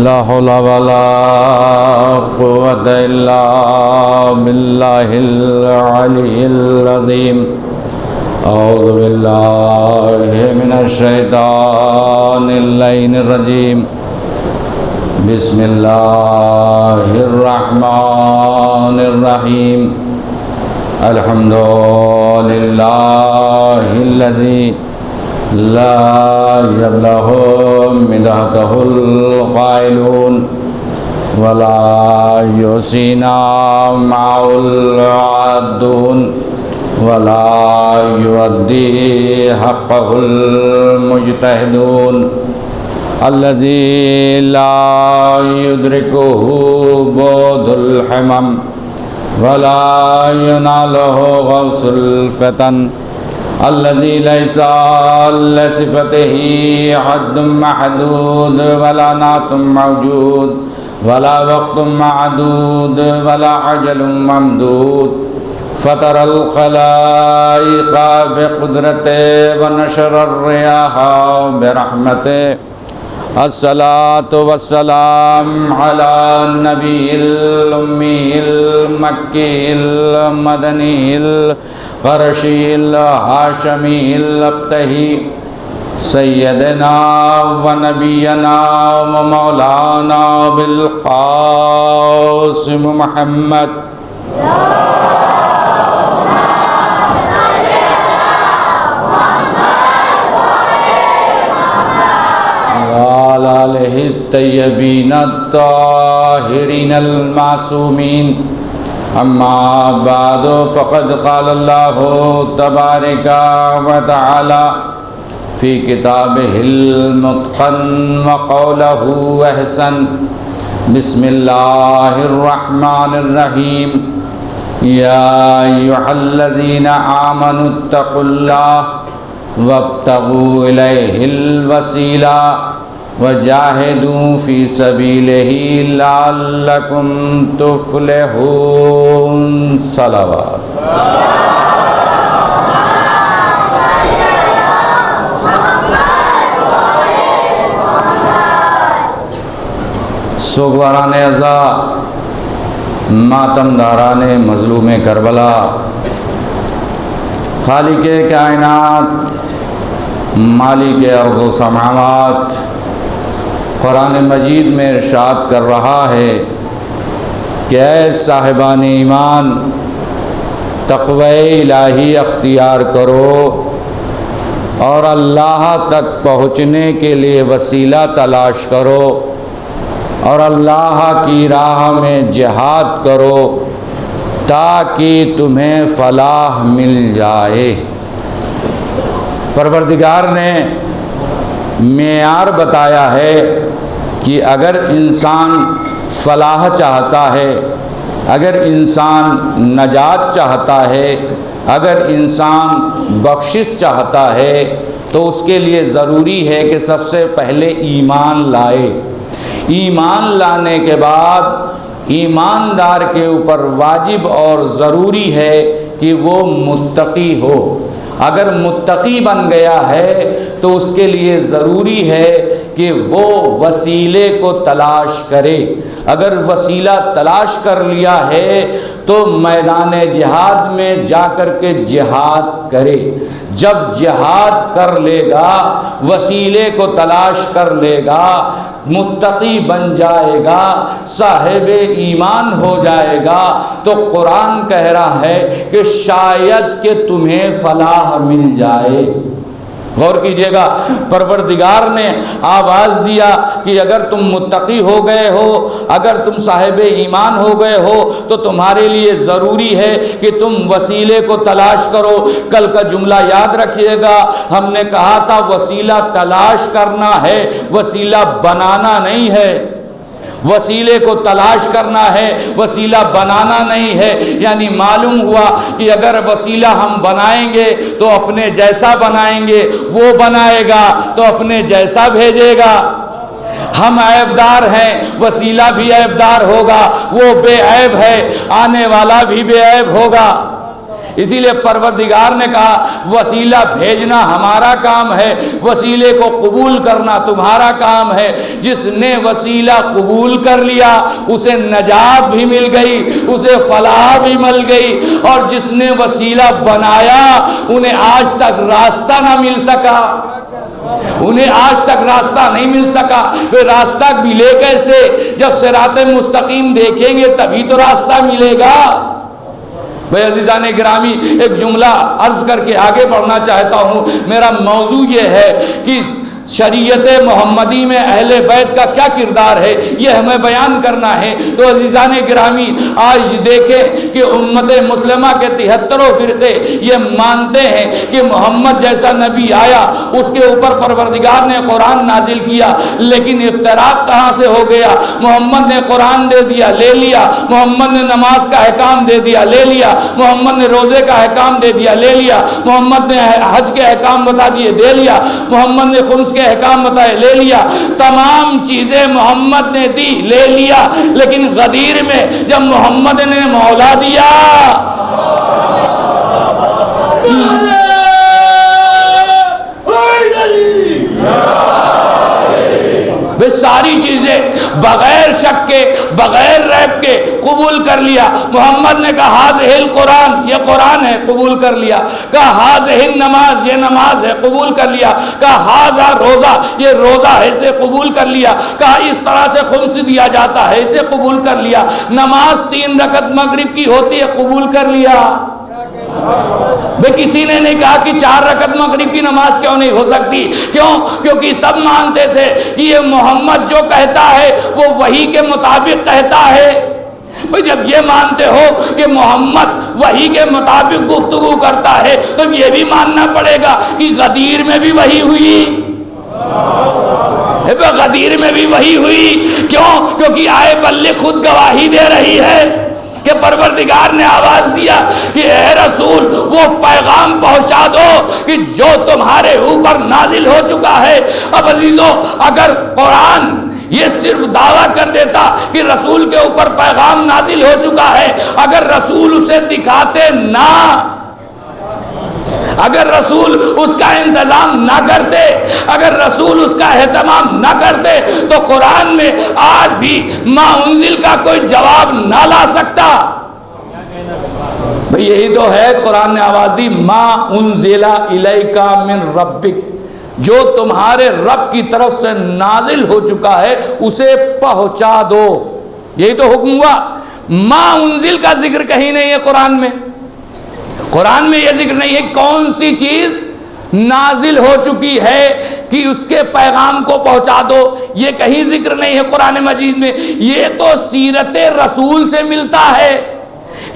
لا حول ولا قوة إلا بالله العلي العظيم. أعوذ بالله من الشيطان اللعين الرجيم. بسم الله الرحمن الرحيم. الحمد لله الذي لا يبلغ مدحته القائلون ولا يحصينا معه العادون ولا يؤدي حقه المجتهدون. الذي لا يدركه بعد الحمم ولا يناله غوث الفتن. الذي ليس لصفته حد محدود ولا نعت موجود ولا وقت معدود ولا عجل ممدود. فطر الخلائق بقدرته ونشر الرياح برحمته. الصلاة والسلام على النبي الأمي المكي المدني القرشي الهاشمي الأبتهي سيدنا ونبينا ومولانا بالقاسم محمد وعلى آله الطيبين الطاهرين المعصومين. أما بعد فقد قال الله تبارك وتعالى في كتابه المتقن وقوله أحسن. بسم الله الرحمن الرحيم. يا أيها الذين آمنوا اتقوا الله وابتغوا إليه الوسيلة وجاهدوا في سبيله لعلكم تفلحون. صلوات. سوگواران ازا، ماتم داران مظلوم کربلا، خالق کائنات، مالک ارض و سماوات قرآن مجید میں ارشاد کر رہا ہے کہ اے صاحبان ایمان، تقوی الہی اختیار کرو اور اللہ تک پہنچنے کے لیے وسیلہ تلاش کرو اور اللہ کی راہ میں جہاد کرو تاکہ تمہیں فلاح مل جائے. پروردگار نے معیار بتایا ہے کہ اگر انسان فلاح چاہتا ہے، اگر انسان نجات چاہتا ہے، اگر انسان بخشش چاہتا ہے تو اس کے لیے ضروری ہے کہ سب سے پہلے ایمان لائے. ایمان لانے کے بعد ایماندار کے اوپر واجب اور ضروری ہے کہ وہ متقی ہو. اگر متقی بن گیا ہے تو اس کے لیے ضروری ہے کہ وہ وسیلے کو تلاش کرے. اگر وسیلہ تلاش کر لیا ہے تو میدان جہاد میں جا کر کے جہاد کرے. جب جہاد کر لے گا، وسیلے کو تلاش کر لے گا، متقی بن جائے گا، صاحب ایمان ہو جائے گا، تو قرآن کہہ رہا ہے کہ شاید کہ تمہیں فلاح مل جائے. غور کیجئے گا، پروردگار نے آواز دیا کہ اگر تم متقی ہو گئے ہو، اگر تم صاحب ایمان ہو گئے ہو تو تمہارے لیے ضروری ہے کہ تم وسیلے کو تلاش کرو. کل کا جملہ یاد رکھیے گا، ہم نے کہا تھا وسیلہ تلاش کرنا ہے، وسیلہ بنانا نہیں ہے. وسیلے کو تلاش کرنا ہے، وسیلہ بنانا نہیں ہے. یعنی معلوم ہوا کہ اگر وسیلہ ہم بنائیں گے تو اپنے جیسا بنائیں گے، وہ بنائے گا تو اپنے جیسا بھیجے گا. ہم عیب دار ہیں، وسیلہ بھی عیب دار ہوگا، وہ بے عیب ہے، آنے والا بھی بے عیب ہوگا. اسی لیے پروردگار نے کہا وسیلہ بھیجنا ہمارا کام ہے، وسیلے کو قبول کرنا تمہارا کام ہے۔ جس نے وسیلہ قبول کر لیا اسے نجات بھی مل گئی، اسے فلاح بھی مل گئی، اور جس نے وسیلہ بنایا انہیں آج تک راستہ نہ مل سکا، انہیں آج تک راستہ نہیں مل سکا۔ وہ راستہ ملے کیسے؟ جب صراط مستقیم دیکھیں گے تبھی تو راستہ ملے گا۔ بھائی عزیزان گرامی، ایک جملہ عرض کر کے آگے بڑھنا چاہتا ہوں۔ میرا موضوع یہ ہے کہ شریعت محمدی میں اہل بیت کا کیا کردار ہے، یہ ہمیں بیان کرنا ہے۔ تو عزیزان گرامی، آج دیکھیں کہ امت مسلمہ کے 73 فرقے یہ مانتے ہیں کہ محمد جیسا نبی آیا، اس کے اوپر پروردگار نے قرآن نازل کیا، لیکن اختراق کہاں سے ہو گیا؟ محمد نے قرآن دے دیا، لے لیا، محمد نے نماز کا احکام دے دیا، لے لیا، محمد نے روزے کا احکام دے دیا، لے لیا، محمد نے حج کے احکام بتا دیے، دے لیا، محمد نے خمس کے احکام بتائے، لے لیا، تمام چیزیں محمد نے دی، لے لیا، لیکن غدیر میں جب محمد نے مولا دیا، وہ ساری چیزیں بغیر شک کے بغیر ریب کے قبول کر لیا۔ محمد نے کہا ہاذہ القرآن، یہ قرآن ہے، قبول کر لیا۔ کہا ہاذہ النماز، یہ نماز ہے، قبول کر لیا۔ کہا ہاذا روزہ، یہ روزہ ہے، اسے قبول کر لیا۔ کہا اس طرح سے خمس دیا جاتا ہے، اسے قبول کر لیا۔ نماز 3 رکعت مغرب کی ہوتی ہے، قبول کر لیا۔ بے کسی نے نہیں کہا کہ 4 رکعت مغرب کی نماز کیوں نہیں ہو سکتی؟ کیوں؟ کیونکہ سب مانتے تھے کہ یہ محمد جو کہتا ہے وہ وحی کے مطابق کہتا ہے۔ جب یہ مانتے ہو کہ محمد وحی کے مطابق گفتگو کرتا ہے تو یہ بھی ماننا پڑے گا کہ غدیر میں بھی وحی ہوئی، غدیر میں بھی وحی ہوئی۔ کیوں؟ کیونکہ آئے بلغ خود گواہی دے رہی ہے کہ پروردگار نے آواز دیا کہ اے رسول وہ پیغام پہنچا دو کہ جو تمہارے اوپر نازل ہو چکا ہے۔ اب عزیزو، اگر قرآن یہ صرف دعویٰ کر دیتا کہ رسول کے اوپر پیغام نازل ہو چکا ہے، اگر رسول اسے دکھاتے نہ، اگر رسول اس کا انتظام نہ کرتے، اگر رسول اس کا اہتمام نہ کرتے تو قرآن میں آج بھی ما انزل کا کوئی جواب نہ لا سکتا۔ بھئی یہی تو ہے، قرآن نے آواز دی ما انزل الیک من ربک، جو تمہارے رب کی طرف سے نازل ہو چکا ہے اسے پہنچا دو۔ یہی تو حکم ہوا۔ ما انزل کا ذکر کہیں نہیں ہے قرآن میں، قرآن میں یہ ذکر نہیں ہے کون سی چیز نازل ہو چکی ہے کہ اس کے پیغام کو پہنچا دو، یہ کہیں ذکر نہیں ہے قرآن مجید میں۔ یہ تو سیرت رسول سے ملتا ہے۔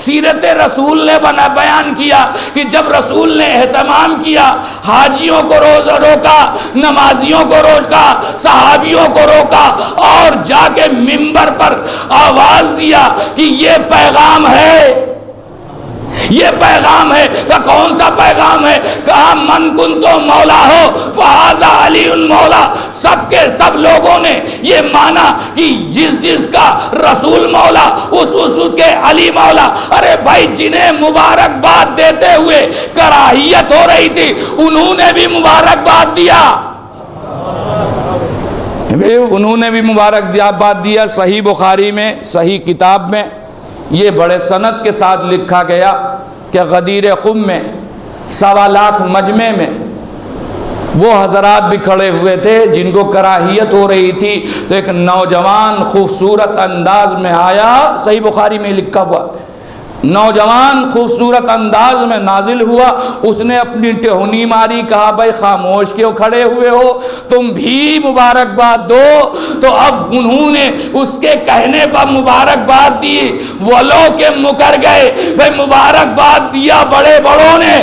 سیرت رسول نے بیان کیا کہ جب رسول نے اہتمام کیا، حاجیوں کو روزہ روکا، نمازیوں کو روکا، صحابیوں کو روکا، اور جا کے منبر پر آواز دیا کہ یہ پیغام ہے، یہ پیغام ہے۔ کہ کون سا پیغام ہے؟ کہا من کنتو مولا ہو فہذا علی مولا۔ سب کے سب لوگوں نے یہ مانا کہ جس کا رسول مولا اس کے علی مولا۔ ارے بھائی، جنہیں مبارکباد دیتے ہوئے کراہیت ہو رہی تھی انہوں نے بھی مبارکباد دیا، انہوں نے بھی مبارکباد دیا۔ صحیح بخاری میں، صحیح کتاب میں یہ بڑے سند کے ساتھ لکھا گیا کہ غدیر خم میں 1.25 لاکھ مجمع میں وہ حضرات بھی کھڑے ہوئے تھے جن کو کراہیت ہو رہی تھی، تو ایک نوجوان خوبصورت انداز میں آیا، صحیح بخاری میں لکھا ہوا، نوجوان خوبصورت انداز میں نازل ہوا، اس نے اپنی ٹہنی ماری، کہا بھائی خاموش کیوں کھڑے ہوئے ہو، تم بھی مبارکباد دو۔ تو اب انہوں نے اس کے کہنے پر مبارکباد دی، وہ لوگ کے مکر گئے۔ بھائی مبارکباد دیا بڑے بڑوں نے،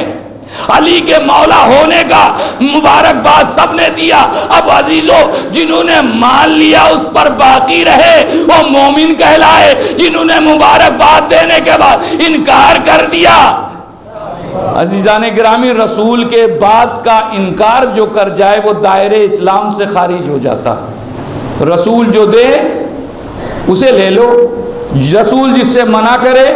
علی کے مولا ہونے کا مبارکباد سب نے دیا۔ اب عزیزو، جنہوں نے مان لیا اس پر باقی رہے وہ مومن کہلائے، جنہوں نے مبارکباد دینے کے بعد انکار کر دیا۔ عزیزان گرامی، رسول کے بعد کا انکار جو کر جائے وہ دائرے اسلام سے خارج ہو جاتا۔ رسول جو دے اسے لے لو، رسول جس سے منع کرے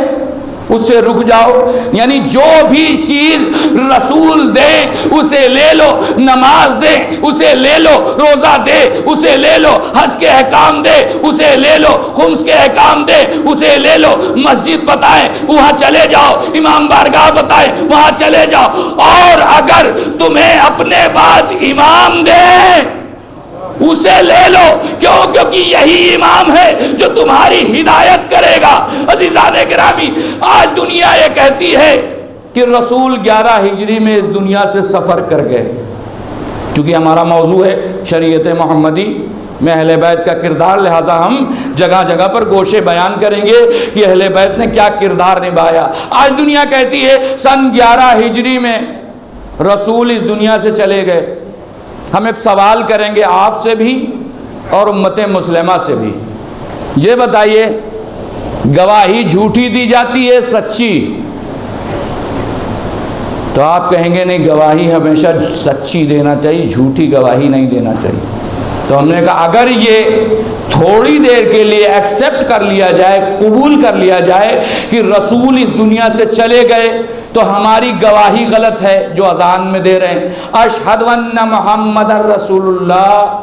اس سے رک جاؤ. یعنی جو بھی چیز رسول دے اسے لے لو, نماز دے اسے لے لو, روزہ دے اسے لے لو, حج کے احکام دے اسے لے لو, خمس کے احکام دے اسے لے لو, مسجد بتائیں وہاں چلے جاؤ, امام بارگاہ بتائیں وہاں چلے جاؤ. اور اگر تمہیں اپنے بعد امام دے اسے لے لو, کیونکہ یہی امام ہے جو تمہاری ہدایت کرے گا. عزیزان گرامی, آج دنیا یہ کہتی ہے کہ رسول 11 ہجری میں اس دنیا سے سفر کر گئے. چونکہ ہمارا موضوع ہے شریعت محمدی میں اہل بیت کا کردار, لہٰذا ہم جگہ جگہ پر گوشے بیان کریں گے کہ اہل بیت نے کیا کردار نبھایا. آج دنیا کہتی ہے سن 11 ہجری میں رسول اس دنیا سے چلے گئے. ہم ایک سوال کریں گے آپ سے بھی اور امت مسلمہ سے بھی, یہ بتائیے گواہی جھوٹی دی جاتی ہے سچی؟ تو آپ کہیں گے نہیں, گواہی ہمیشہ سچی دینا چاہیے, جھوٹی گواہی نہیں دینا چاہیے. تو ہم نے کہا اگر یہ تھوڑی دیر کے لیے ایکسیپٹ کر لیا جائے, قبول کر لیا جائے کہ رسول اس دنیا سے چلے گئے, تو ہماری گواہی غلط ہے جو اذان میں دے رہے ہیں, اشہد ان محمد رسول اللہ.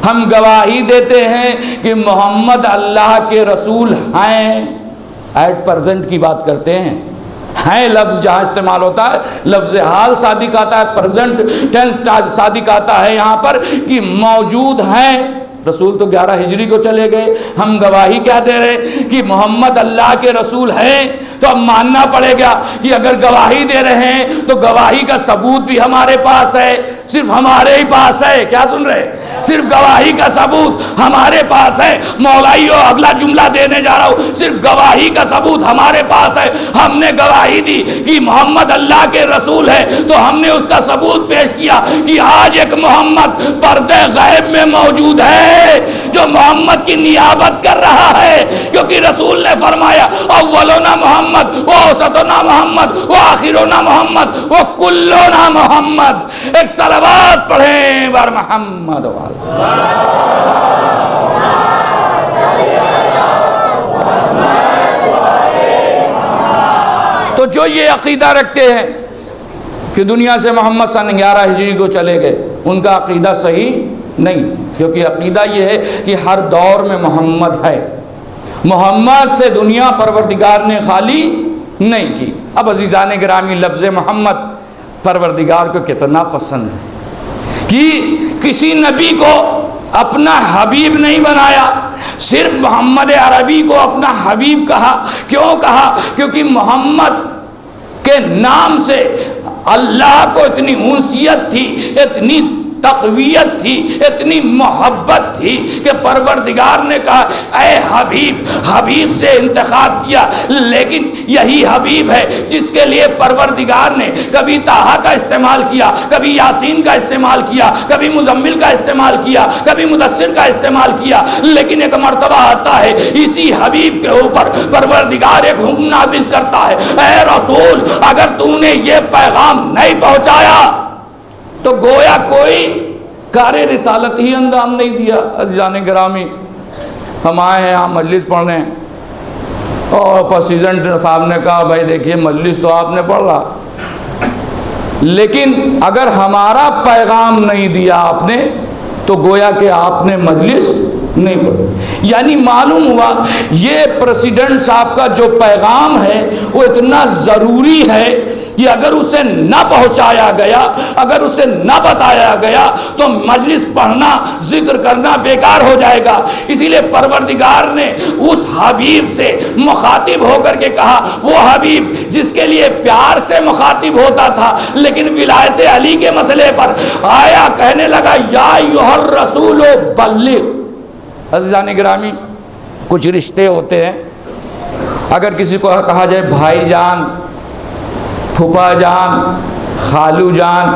ہم گواہی دیتے ہیں کہ محمد اللہ کے رسول ہیں. ایٹ پرزنٹ کی بات کرتے ہیں لفظ جہاں استعمال ہوتا ہے لفظ حال صادق آتا ہے, پرزنٹ ٹینس صادق آتا ہے یہاں پر کہ موجود ہیں. رسول تو 11 ہجری کو چلے گئے, ہم گواہی کیا دے رہے کہ محمد اللہ کے رسول ہیں. تو اب ماننا پڑے گا کہ اگر گواہی دے رہے ہیں تو گواہی کا ثبوت بھی ہمارے پاس ہے, صرف ہمارے ہی پاس ہے. کیا سن رہے, صرف گواہی کا ثبوت ہمارے پاس ہے. مولائیو اگلا جملہ دینے جا رہا ہوں, صرف گواہی کا ثبوت ہمارے پاس ہے. ہم نے گواہی دی کہ محمد اللہ کے رسول ہے, تو ہم نے اس کا ثبوت پیش کیا کہ آج ایک محمد پردے غیب میں موجود ہے جو محمد کی نیابت کر رہا ہے. کیونکہ رسول نے فرمایا اولنا محمد و اوسطنا محمد و آخرنا محمد و کلنا محمد. ایک صلوات پڑھیں بر محمد والا. تو جو یہ عقیدہ رکھتے ہیں کہ دنیا سے محمد سن 11 ہجری کو چلے گئے, ان کا عقیدہ صحیح نہیں, کیونکہ عقیدہ یہ ہے کہ ہر دور میں محمد ہے. محمد سے دنیا پروردگار نے خالی نہیں کی. اب عزیزان گرامی, لفظ محمد پروردگار کو کتنا پسند ہے کہ کسی نبی کو اپنا حبیب نہیں بنایا, صرف محمد عربی کو اپنا حبیب کہا. کیوں کہا؟ کیونکہ محمد کے نام سے اللہ کو اتنی انسیت تھی, اتنی تقویت تھی, اتنی محبت تھی کہ پروردگار نے کہا اے حبیب, حبیب سے انتخاب کیا. لیکن یہی حبیب ہے جس کے لیے پروردگار نے کبھی طٰہٰ کا استعمال کیا, کبھی یاسین کا استعمال کیا, کبھی مزمل کا استعمال کیا, کبھی مدثر کا استعمال کیا. لیکن ایک مرتبہ آتا ہے اسی حبیب کے اوپر پروردگار ایک حکم نافذ کرتا ہے, اے رسول اگر تم نے یہ پیغام نہیں پہنچایا تو گویا کوئی کار رسالت ہی اندام نہیں دیا. عزیزان گرامی, ہم آئے ہیں یہاں مجلس پڑھنے, اور پریزیڈنٹ صاحب نے کہا بھائی دیکھیے مجلس تو آپ نے پڑھا, لیکن اگر ہمارا پیغام نہیں دیا آپ نے تو گویا کہ آپ نے مجلس نہیں پڑھی. یعنی معلوم ہوا یہ پریزیڈنٹ صاحب کا جو پیغام ہے وہ اتنا ضروری ہے کہ اگر اسے نہ پہنچایا گیا, اگر اسے نہ بتایا گیا تو مجلس پڑھنا, ذکر کرنا بیکار ہو جائے گا. اسی لیے پروردگار نے اس حبیب سے مخاطب ہو کر کے کہا, وہ حبیب جس کے لیے پیار سے مخاطب ہوتا تھا لیکن ولایت علی کے مسئلے پر آیا, کہنے لگا یا ایھا الرسول بلغ. عزیزان گرامی, کچھ رشتے ہوتے ہیں, اگر کسی کو کہا جائے بھائی جان, پھوپھا جان, خالو جان,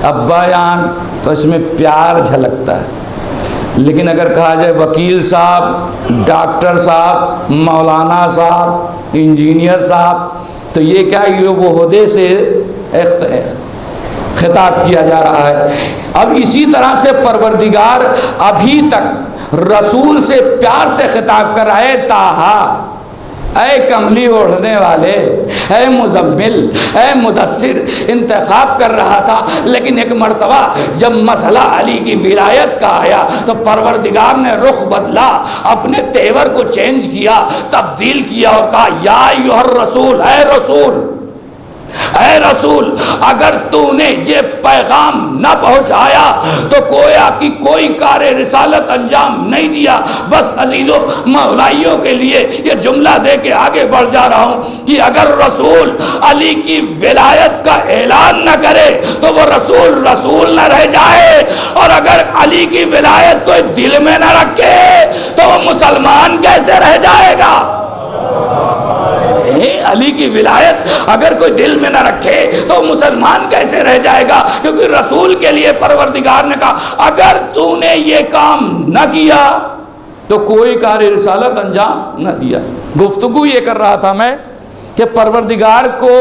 ابا جان, تو اس میں پیار جھلکتا ہے. لیکن اگر کہا جائے وکیل صاحب, ڈاکٹر صاحب, مولانا صاحب, انجینئر صاحب, تو یہ کیا یہ وہ عہدے سے خطاب کیا جا رہا ہے. اب اسی طرح سے پروردگار ابھی تک رسول سے پیار سے خطاب کر رہا ہے, طٰہٰ اے کملی اوڑھنے والے، اے مزمل، اے مدثر، انتخاب کر رہا تھا، لیکن ایک مرتبہ جب مسئلہ علی کی ولایت کا آیا تو پروردگار نے رخ بدلا، اپنے تیور کو چینج کیا، تبدیل کیا اور کہا یا ایھا الرسول، اے رسول، اے رسول، اگر تو نے یہ پیغام نہ پہنچایا تو گویا کہ کوئی کار رسالت انجام نہیں دیا۔ بس عزیزوں مولائیوں کے لیے یہ جملہ دے کے آگے بڑھ جا رہا ہوں کہ اگر رسول علی کی ولایت کا اعلان نہ کرے تو وہ رسول رسول نہ رہ جائے، اور اگر علی کی ولایت کوئی دل میں نہ رکھے تو وہ مسلمان کیسے رہ جائے گا؟ علی کی ولایت اگر کوئی دل میں نہ رکھے تو مسلمان کیسے رہ جائے گا؟ کیونکہ رسول کے لیے پروردگار نے کہا اگر تو نے یہ کام نہ کیا تو کوئی کار رسالت انجام نہ دیا۔ گفتگو یہ کر رہا تھا میں کہ پروردگار کو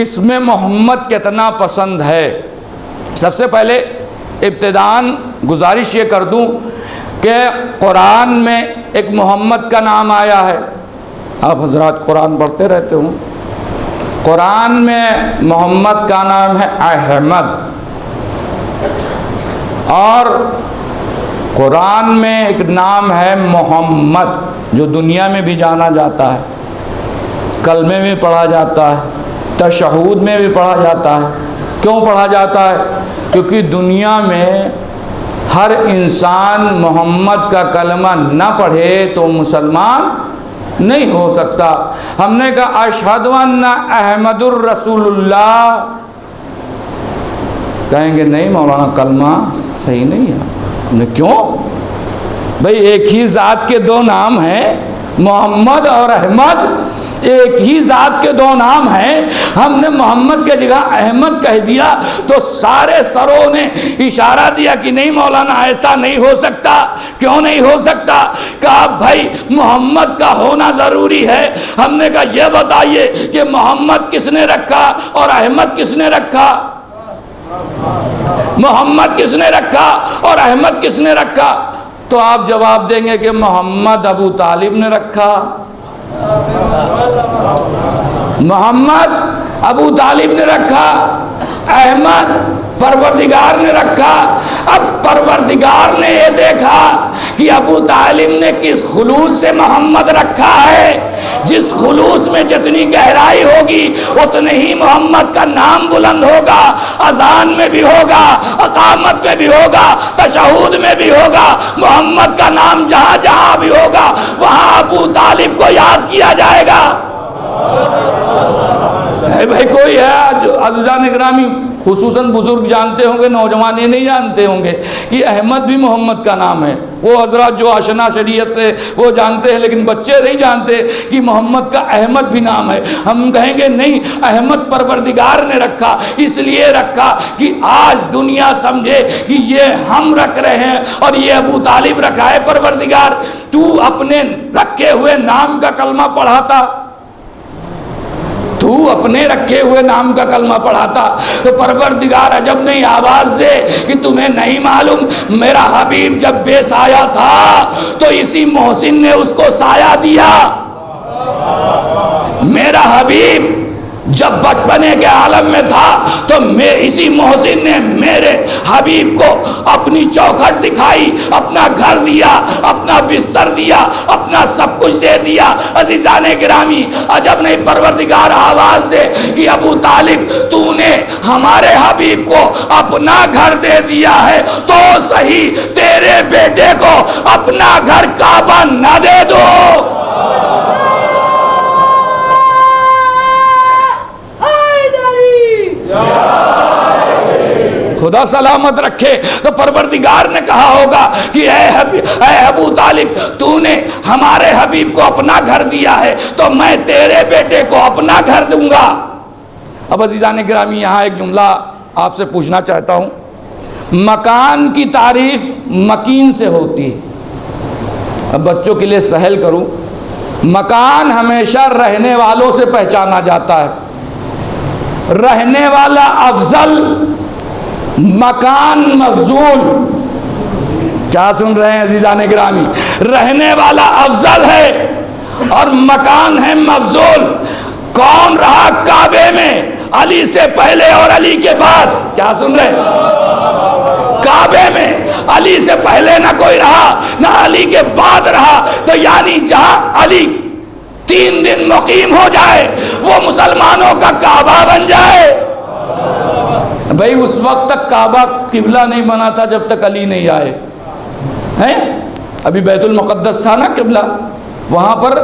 اس میں محمد کتنا پسند ہے۔ سب سے پہلے ابتداءً گزارش یہ کر دوں کہ قرآن میں ایک محمد کا نام آیا ہے۔ آپ حضرات قرآن پڑھتے رہتے ہوں، قرآن میں محمد کا نام ہے احمد، اور قرآن میں ایک نام ہے محمد جو دنیا میں بھی جانا جاتا ہے، کلمے میں پڑھا جاتا ہے، تشہود میں بھی پڑھا جاتا ہے۔ کیوں پڑھا جاتا ہے؟ کیونکہ دنیا میں ہر انسان محمد کا کلمہ نہ پڑھے تو مسلمان نہیں ہو سکتا۔ ہم نے کہا اشہد ان احمد الرسول اللہ، کہیں گے نہیں مولانا کلمہ صحیح نہیں ہے۔ کیوں بھئی؟ ایک ہی ذات کے دو نام ہیں، محمد اور احمد، ایک ہی ذات کے دو نام ہیں، ہم نے محمد کے جگہ احمد کہہ دیا تو سارے سروں نے اشارہ دیا کہ نہیں مولانا ایسا نہیں ہو سکتا۔ کیوں نہیں ہو سکتا؟ کہا بھائی محمد کا ہونا ضروری ہے۔ ہم نے کہا یہ بتائیے کہ محمد کس نے رکھا اور احمد کس نے رکھا؟ محمد کس نے رکھا اور احمد کس نے رکھا؟ تو آپ جواب دیں گے کہ محمد ابو طالب نے رکھا، محمد ابو طالب نے رکھا، احمد پروردگار نے رکھا۔ اب پروردگار نے یہ دیکھا کہ ابو طالب نے کس خلوص سے محمد رکھا ہے، جس خلوص میں جتنی گہرائی ہوگی اتنے ہی محمد کا نام بلند ہوگا، اذان میں بھی ہوگا، اقامت میں بھی ہوگا، تشہود میں بھی ہوگا، محمد کا نام جہاں جہاں بھی ہوگا وہاں ابو طالب کو یاد کیا جائے گا۔ بھائی کوئی ہے جو عزیزان اکرامی خصوصاً بزرگ جانتے ہوں گے، نوجوان یہ نہیں جانتے ہوں گے کہ احمد بھی محمد کا نام ہے۔ وہ حضرات جو آشنا شریعت سے وہ جانتے ہیں، لیکن بچے نہیں جانتے کہ محمد کا احمد بھی نام ہے۔ ہم کہیں گے نہیں، احمد پروردگار نے رکھا، اس لیے رکھا کہ آج دنیا سمجھے کہ یہ ہم رکھ رہے ہیں اور یہ ابو طالب رکھا ہے۔ پروردگار تو اپنے رکھے ہوئے نام کا کلمہ پڑھاتا، تو اپنے رکھے ہوئے نام کا کلمہ پڑھاتا تو پروردگار عجب نہیں آواز دے کہ تمہیں نہیں معلوم میرا حبیب جب بے سایہ تھا تو اسی محسن نے اس کو سایہ دیا۔ میرا حبیب جب بچپنے کے عالم میں تھا تو اسی محسن نے میرے حبیب کو اپنی چوکھٹ دکھائی، اپنا گھر دیا، اپنا بستر دیا، اپنا سب کچھ دے دیا۔ عزیزان گرامی عجب نہیں پروردگار آواز دے کہ ابو طالب تو نے ہمارے حبیب کو اپنا گھر دے دیا ہے تو صحیح تیرے بیٹے کو اپنا گھر کعبہ نہ دے دو۔ خدا سلامت رکھے۔ تو پروردگار نے کہا ہوگا کہ اے ابو طالب تو نے ہمارے حبیب کو اپنا گھر دیا ہے تو میں تیرے بیٹے کو اپنا گھر دوں گا۔ اب عزیزان گرامی یہاں ایک جملہ آپ سے پوچھنا چاہتا ہوں۔ مکان کی تعریف مکین سے ہوتی ہے۔ اب بچوں کے لیے سہل کروں، مکان ہمیشہ رہنے والوں سے پہچانا جاتا ہے، رہنے والا افضل، مکان مفضول۔ کیا سن رہے ہیں عزیزان گرامی؟ رہنے والا افضل ہے اور مکان ہے مفضول. کون رہا کعبے میں علی سے پہلے اور علی کے بعد؟ کیا سن رہے ہیں؟ کعبے میں علی سے پہلے نہ کوئی رہا نہ علی کے بعد رہا. تو یعنی جہاں علی 3 دن مقیم ہو جائے وہ مسلمانوں کا کعبہ بن جائے. بھائی اس وقت تک کعبہ قبلہ نہیں بنا تھا جب تک علی نہیں آئے ہیں. ابھی بیت المقدس تھا نا قبلہ، وہاں پر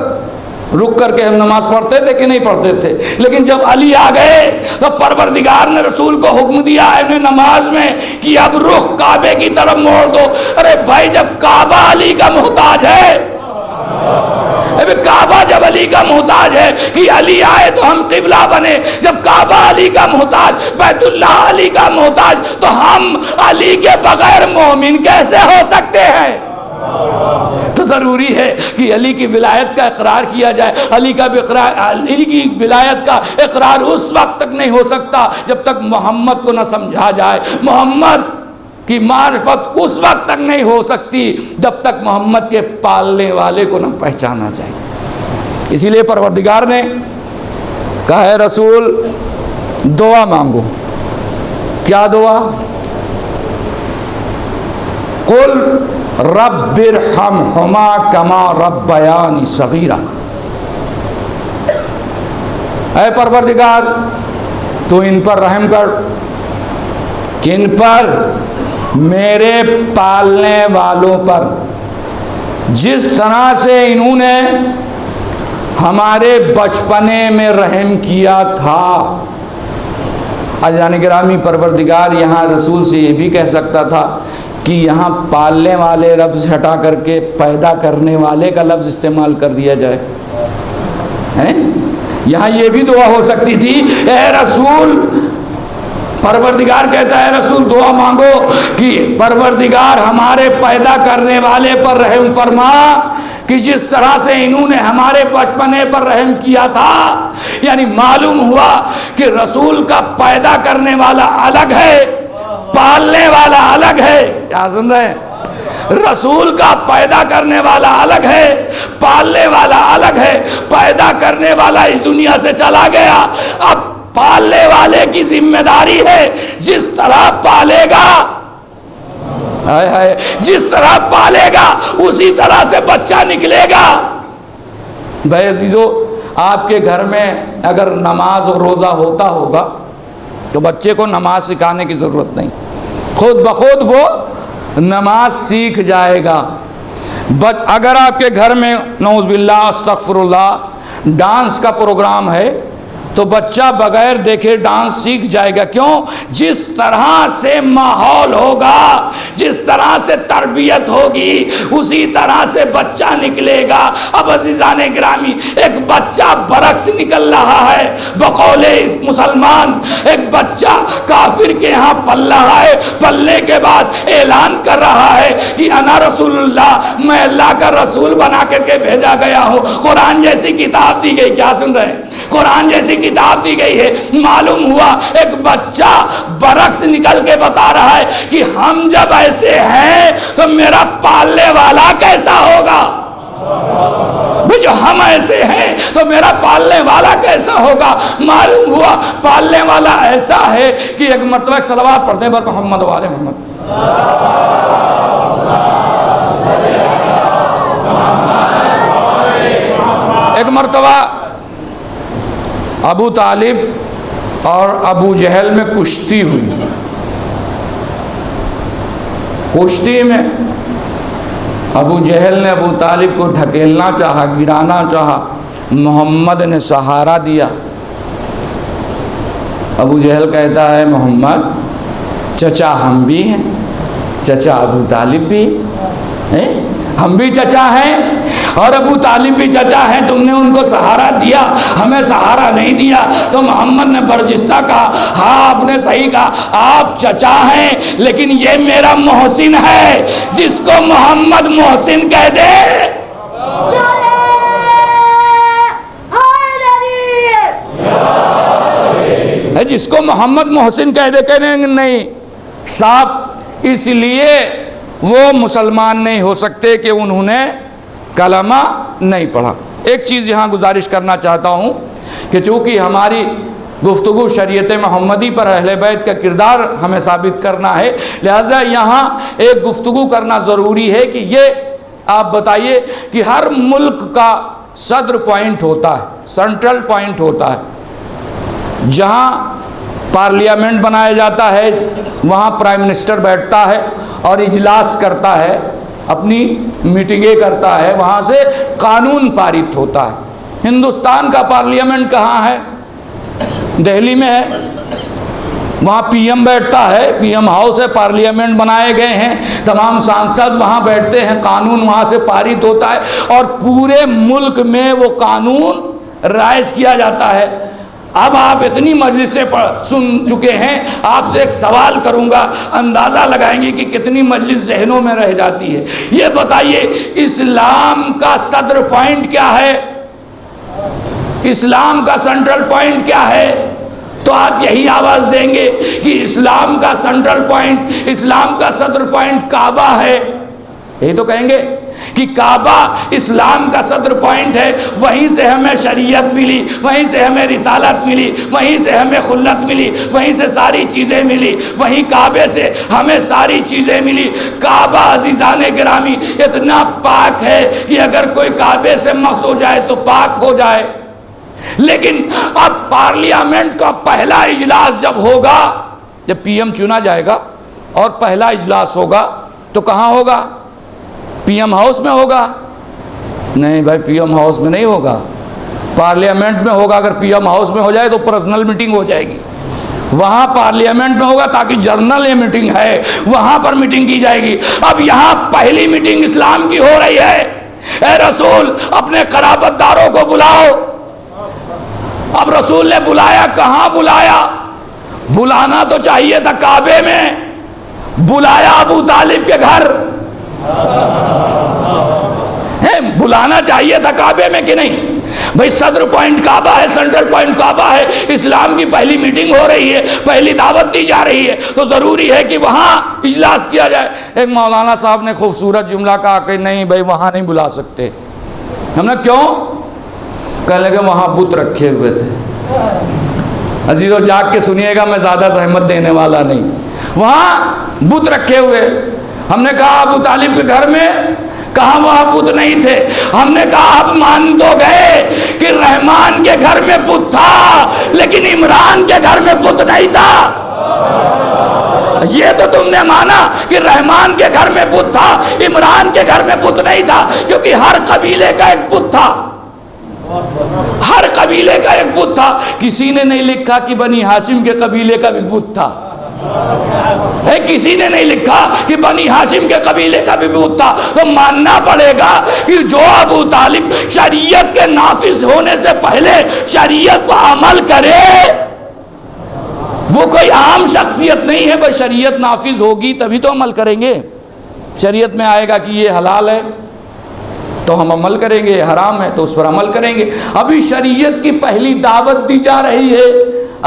رک کر کے ہم نماز پڑھتے تھے کہ نہیں پڑھتے تھے. لیکن جب علی آ گئے تو پروردگار نے رسول کو حکم دیا ہے نماز میں کہ اب رخ کعبے کی طرف موڑ دو. ارے بھائی جب کعبہ علی کا محتاج ہے، کعبہ جب علی کا محتاج ہے کہ علی آئے تو ہم قبلہ بنے، جب کعبہ علی کا محتاج، بیت اللہ علی کا محتاج، تو ہم علی کے بغیر مومن کیسے ہو سکتے ہیں؟ تو ضروری ہے کہ علی کی ولایت کا اقرار کیا جائے. علی کی ولایت کا اقرار اس وقت تک نہیں ہو سکتا جب تک محمد کو نہ سمجھا جائے. محمد کی معرفت اس وقت تک نہیں ہو سکتی جب تک محمد کے پالنے والے کو نہ پہچانا جائے. اسی لیے پروردگار نے کہا ہے رسول دعا مانگو. کیا دعا؟ قل رب ارحمہما کما ربیانی صغیرا. اے پروردگار تو ان پر رحم کر. کن پر؟ میرے پالنے والوں پر. جس طرح سے انہوں نے ہمارے بچپنے میں رحم کیا تھا. عزیزان گرامی، پروردگار یہاں رسول سے یہ بھی کہہ سکتا تھا کہ یہاں پالنے والے لفظ ہٹا کر کے پیدا کرنے والے کا لفظ استعمال کر دیا جائے. یہاں یہ بھی دعا ہو سکتی تھی، اے رسول، پروردگار کہتا ہے رسول دعا مانگو کہ پروردگار ہمارے پیدا کرنے والے پر رحم فرما کہ جس طرح سے انہوں نے ہمارے بچپنے پر رحم کیا تھا. یعنی معلوم ہوا کہ رسول کا پیدا کرنے والا الگ ہے، پالنے والا الگ ہے. کیا سن رہے ہیں؟ رسول کا پیدا کرنے والا الگ ہے، پالنے والا الگ ہے. پیدا کرنے والا اس دنیا سے چلا گیا، اب پالنے والے کی ذمہ داری ہے جس طرح پالے گا، جس طرح پالے گا اسی طرح سے بچہ نکلے گا. بھائی عزیزو، آپ کے گھر میں اگر نماز اور روزہ ہوتا ہوگا تو بچے کو نماز سکھانے کی ضرورت نہیں، خود بخود وہ نماز سیکھ جائے گا. اگر آپ کے گھر میں نعوذ باللہ استغفر اللہ ڈانس کا پروگرام ہے تو بچہ بغیر دیکھے ڈانس سیکھ جائے گا. کیوں؟ جس طرح سے ماحول ہوگا، جس طرح سے تربیت ہوگی اسی طرح سے بچہ نکلے گا. اب عزیزان گرامی، ایک بچہ برعکس نکل رہا ہے بقول مسلمان. ایک بچہ کافر کے ہاں پل رہا ہے، پلنے کے بعد اعلان کر رہا ہے کہ انا رسول اللہ، میں اللہ کا رسول بنا کر کے بھیجا گیا ہوں. قرآن جیسی کتاب دی گئی. کیا سن رہے ہیں؟ قرآن جیسی کتاب دی گئی ہے. معلوم ہوا ایک بچہ برعکس نکل کے بتا رہا ہے کہ ہم جب ایسے ہیں تو میرا پالنے والا کیسا ہوگا. جو ہم ایسے ہیں تو میرا پالنے والا کیسا ہوگا. معلوم ہوا پالنے والا ایسا ہے کہ ایک مرتبہ ایک صلوات پڑھتے ہیں محمد و آل محمد. ایک مرتبہ ابو طالب اور ابو جہل میں کشتی ہوئی. کشتی میں ابو جہل نے ابو طالب کو ڈھکیلنا چاہا، گرانا چاہا. محمد نے سہارا دیا. ابو جہل کہتا ہے محمد چچا ہم بھی ہیں، چچا ابو طالب بھی ہیں، ہم بھی چچا ہیں اور ابو طالب بھی چچا ہیں. تم نے ان کو سہارا دیا، ہمیں سہارا نہیں دیا. تو محمد نے برجستہ کہا ہاں آپ نے صحیح کہا، آپ چچا ہیں لیکن یہ میرا محسن ہے. جس کو محمد محسن کہہ دے، جس کو محمد محسن کہہ دے، کہنے نہیں صاحب، اس لیے وہ مسلمان نہیں ہو سکتے کہ انہوں نے کلمہ نہیں پڑھا. ایک چیز یہاں گزارش کرنا چاہتا ہوں کہ چونکہ ہماری گفتگو شریعت محمدی پر اہل بیت کا کردار ہمیں ثابت کرنا ہے، لہٰذا یہاں ایک گفتگو کرنا ضروری ہے کہ یہ آپ بتائیے کہ ہر ملک کا صدر پوائنٹ ہوتا ہے، سینٹرل پوائنٹ ہوتا ہے، جہاں پارلیمنٹ بنایا جاتا ہے وہاں پرائم منسٹر بیٹھتا ہے اور اجلاس کرتا ہے، اپنی میٹنگیں کرتا ہے، وہاں سے قانون پارت ہوتا ہے۔ ہندوستان کا پارلیمنٹ کہاں ہے؟ دہلی میں ہے، وہاں پی ایم بیٹھتا ہے، پی ایم ہاؤس ہے، پارلیمنٹ بنائے گئے ہیں، تمام سانسد وہاں بیٹھتے ہیں، قانون وہاں سے پارت ہوتا ہے اور پورے ملک میں وہ قانون رائج کیا جاتا ہے۔ اب آپ اتنی مجلسیں سن چکے ہیں، آپ سے ایک سوال کروں گا، اندازہ لگائیں گے کہ کتنی مجلس ذہنوں میں رہ جاتی ہے۔ یہ بتائیے اسلام کا صدر پوائنٹ کیا ہے؟ اسلام کا سینٹرل پوائنٹ کیا ہے؟ تو آپ یہی آواز دیں گے کہ اسلام کا سینٹرل پوائنٹ، اسلام کا صدر پوائنٹ کعبہ ہے، یہی تو کہیں گے کہ کعبہ اسلام کا صدر پوائنٹ ہے، وہیں سے ہمیں شریعت ملی، وہیں سے ہمیں رسالت ملی، وہیں سے ہمیں خلت ملی، وہیں سے ساری چیزیں ملی، وہیں کعبے سے ہمیں ساری چیزیں ملی۔ کعبہ عزیزان گرامی اتنا پاک ہے کہ اگر کوئی کعبے سے مس ہو جائے تو پاک ہو جائے، لیکن اب پارلیمنٹ کا پہلا اجلاس جب ہوگا، جب پی ایم چنا جائے گا اور پہلا اجلاس ہوگا تو کہاں ہوگا؟ پی ایم ہاؤس میں ہوگا؟ نہیں بھائی، پی ایم ہاؤس میں نہیں ہوگا، پارلیمنٹ میں ہوگا۔ اگر پی ایم ہاؤس میں ہو جائے تو پرسنل میٹنگ ہو جائے گی، وہاں پارلیمنٹ میں ہوگا تاکہ جرنل یہ میٹنگ ہے وہاں پر میٹنگ کی جائے گی۔ اب یہاں پہلی میٹنگ اسلام کی ہو رہی ہے، اے رسول اپنے قرابت داروں کو بلاؤ۔ اب رسول نے بلایا، کہاں بلایا؟ بلانا تو چاہیے تھا کعبے میں، بلایا ابو طالب کے گھر، بلانا چاہیے تھا کعبے میں کہ نہیں؟ بھئی صدر پوائنٹ کعبہ ہے، سینٹرل پوائنٹ کعبہ ہے، اسلام کی پہلی میٹنگ ہو رہی ہے، پہلی دعوت دی جا رہی ہے، تو ضروری ہے کہ وہاں اجلاس کیا جائے۔ ایک مولانا صاحب نے خوبصورت جملہ کہا کہ نہیں بھئی وہاں نہیں بلا سکتے۔ ہم نے کیوں؟ کہنے لگے وہاں بت رکھے ہوئے تھے۔ عزیزو جاگ کے سنیے گا، میں زیادہ زحمت دینے والا نہیں۔ وہاں بت رکھے ہوئے، ہم نے کہا ابو طالب کے گھر میں، کہاں وہاں بت نہیں تھے۔ ہم نے کہا اب مان تو گئے کہ رحمان کے گھر میں بت تھا لیکن عمران کے گھر میں بت نہیں تھا۔ یہ تو تم نے مانا کہ رحمان کے گھر میں بت تھا، عمران کے گھر میں بت نہیں تھا، کیونکہ ہر قبیلے کا ایک بت تھا، ہر قبیلے کا ایک بت تھا۔ کسی نے نہیں لکھا کہ بنی ہاشم کے قبیلے کا بھی بت تھا، کسی نے نہیں لکھا کہ بنی ہاشم کے قبیلے کا بھی بت تھا۔ تو ماننا پڑے گا کہ جو ابو طالب شریعت کے نافذ ہونے سے پہلے شریعت پر عمل کرے وہ کوئی عام شخصیت نہیں ہے۔ بھائی شریعت نافذ ہوگی تبھی تو عمل کریں گے۔ شریعت میں آئے گا کہ یہ حلال ہے تو ہم عمل کریں گے، حرام ہے تو اس پر عمل کریں گے۔ ابھی شریعت کی پہلی دعوت دی جا رہی ہے،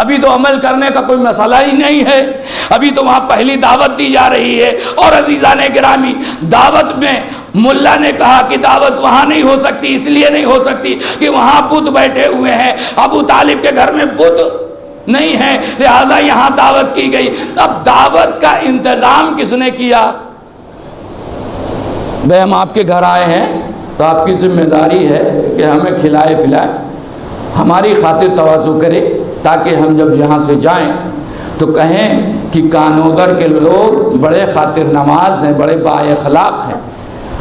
ابھی تو عمل کرنے کا کوئی مسئلہ ہی نہیں ہے، ابھی تو وہاں پہلی دعوت دی جا رہی ہے۔ اور عزیزان گرامی دعوت میں ملا نے کہا کہ دعوت وہاں نہیں ہو سکتی، اس لیے نہیں ہو سکتی کہ وہاں بت بیٹھے ہوئے ہیں، ابو طالب کے گھر میں بت نہیں ہے، لہٰذا یہاں دعوت کی گئی۔ اب دعوت کا انتظام کس نے کیا؟ بھائی ہم آپ کے گھر آئے ہیں تو آپ کی ذمہ داری ہے کہ ہمیں کھلائے پلائے، ہماری خاطر تواضع کرے، تاکہ ہم جب یہاں سے جائیں تو کہیں کہ کانودر کے لوگ بڑے خاطر نواز ہیں، بڑے با اخلاق ہیں۔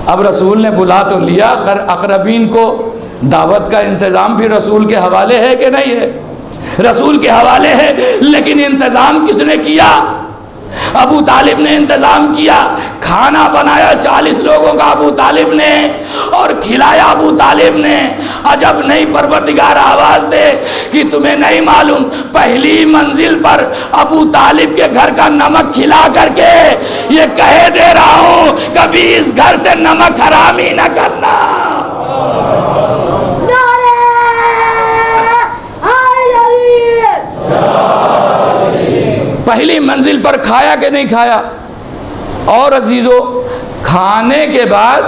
اب رسول نے بلا تو لیا، اقربین کو دعوت کا انتظام بھی رسول کے حوالے ہے کہ نہیں ہے؟ رسول کے حوالے ہے، لیکن انتظام کس نے کیا؟ ابو طالب نے انتظام کیا، کھانا بنایا 40 لوگوں کا ابو طالب نے اور کھلایا ابو طالب نے۔ عجب نہیں پروردگار آواز دے کہ تمہیں نہیں معلوم، پہلی منزل پر ابو طالب کے گھر کا نمک کھلا کر کے یہ کہہ دے رہا ہوں کبھی اس گھر سے نمک حرام ہی نہ کرنا۔ پہلی منزل پر کھایا کہ نہیں کھایا؟ اور عزیزو کھانے کے بعد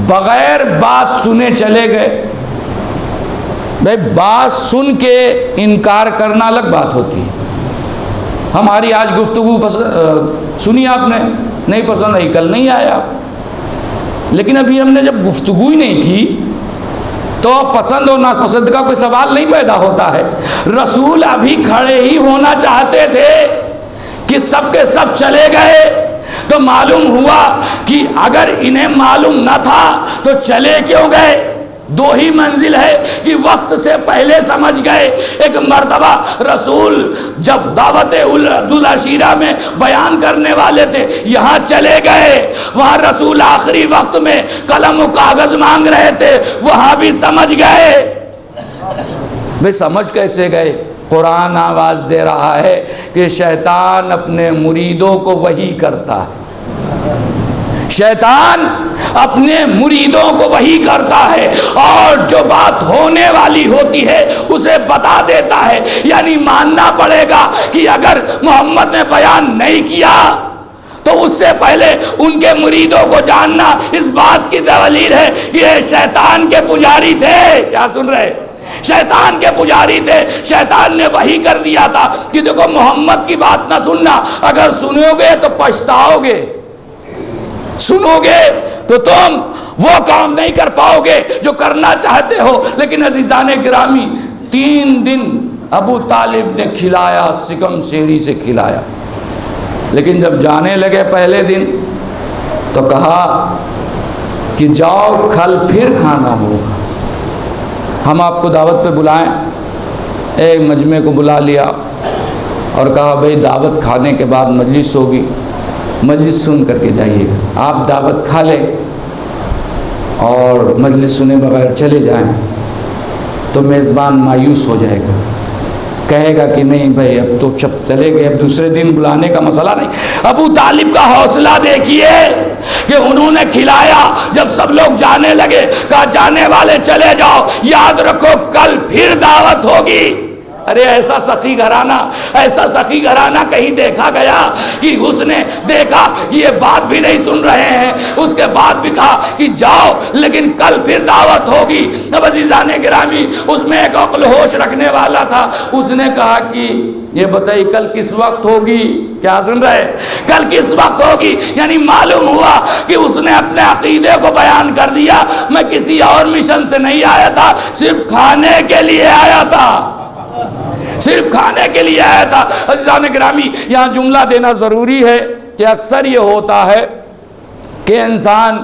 بغیر بات سنے چلے گئے. بھائی بات سن کے انکار کرنا الگ بات ہوتی ہے. ہماری آج گفتگو سنی آپ نے, نہیں پسند آئی, کل نہیں آیا, لیکن ابھی ہم نے جب گفتگو ہی نہیں کی تو پسند اور ناپسند کا کوئی سوال نہیں پیدا ہوتا ہے. رسول ابھی کھڑے ہی ہونا چاہتے تھے کہ سب کے سب چلے گئے, تو معلوم ہوا کہ اگر انہیں معلوم نہ تھا تو چلے کیوں گئے. دو ہی منزل ہے کہ وقت سے پہلے سمجھ گئے. ایک مرتبہ رسول جب دعوت العشیرہ میں بیان کرنے والے تھے, یہاں چلے گئے, وہاں رسول آخری وقت میں قلم و کاغذ مانگ رہے تھے, وہاں بھی سمجھ گئے. بھئی سمجھ کیسے گئے؟ قرآن آواز دے رہا ہے کہ شیطان اپنے مریدوں کو وحی کرتا ہے. شیطان اپنے مریدوں کو وحی کرتا ہے اور جو بات ہونے والی ہوتی ہے اسے بتا دیتا ہے. یعنی ماننا پڑے گا کہ اگر محمد نے بیان نہیں کیا تو اس سے پہلے ان کے مریدوں کو جاننا اس بات کی دلیل ہے کہ یہ شیطان کے پجاری تھے. کیا سن رہے؟ شیطان کے پجاری تھے. شیطان نے وحی کر دیا تھا کہ دیکھو محمد کی بات نہ سننا, اگر سنو گے تو پچھتاؤ گے, سنو گے تو تم وہ کام نہیں کر پاؤ گے جو کرنا چاہتے ہو. لیکن عزیزان گرامی, 3 دن ابو طالب نے کھلایا, سکم سیری سے کھلایا, لیکن جب جانے لگے پہلے دن تو کہا کہ جاؤ کل پھر کھانا ہوگا, ہم آپ کو دعوت پہ بلائیں. ایک مجمع کو بلا لیا اور کہا بھئی دعوت کھانے کے بعد مجلس ہوگی, مجلس سن کر کے جائیے گا. آپ دعوت کھا لیں اور مجلس سنے بغیر چلے جائیں تو میزبان مایوس ہو جائے گا, کہے گا کہ نہیں بھائی اب تو چلے گئے, اب دوسرے دن بلانے کا مسئلہ نہیں. ابو طالب کا حوصلہ دیکھیے کہ انہوں نے کھلایا. جب سب لوگ جانے لگے کہا جانے والے چلے جاؤ, یاد رکھو کل پھر دعوت ہوگی. ارے ایسا سخی گھرانہ کہیں دیکھا گیا کہ اس نے دیکھا کہ یہ بات بھی نہیں سن رہے ہیں, اس کے بعد بھی کہا کہ جاؤ لیکن کل پھر دعوت ہوگی. اب عزیزان گرامی, اس میں ایک عقل ہوش رکھنے والا تھا, اس نے کہا کہ یہ بتائیے کل کس وقت ہوگی. کیا سن رہے؟ کل کس وقت ہوگی. یعنی معلوم ہوا کہ اس نے اپنے عقیدے کو بیان کر دیا, میں کسی اور مشن سے نہیں آیا تھا, صرف کھانے کے لیے آیا تھا, صرف کھانے کے لیے آیا تھا. عزیزان گرامی, یہاں جملہ دینا ضروری ہے کہ اکثر یہ ہوتا ہے کہ انسان,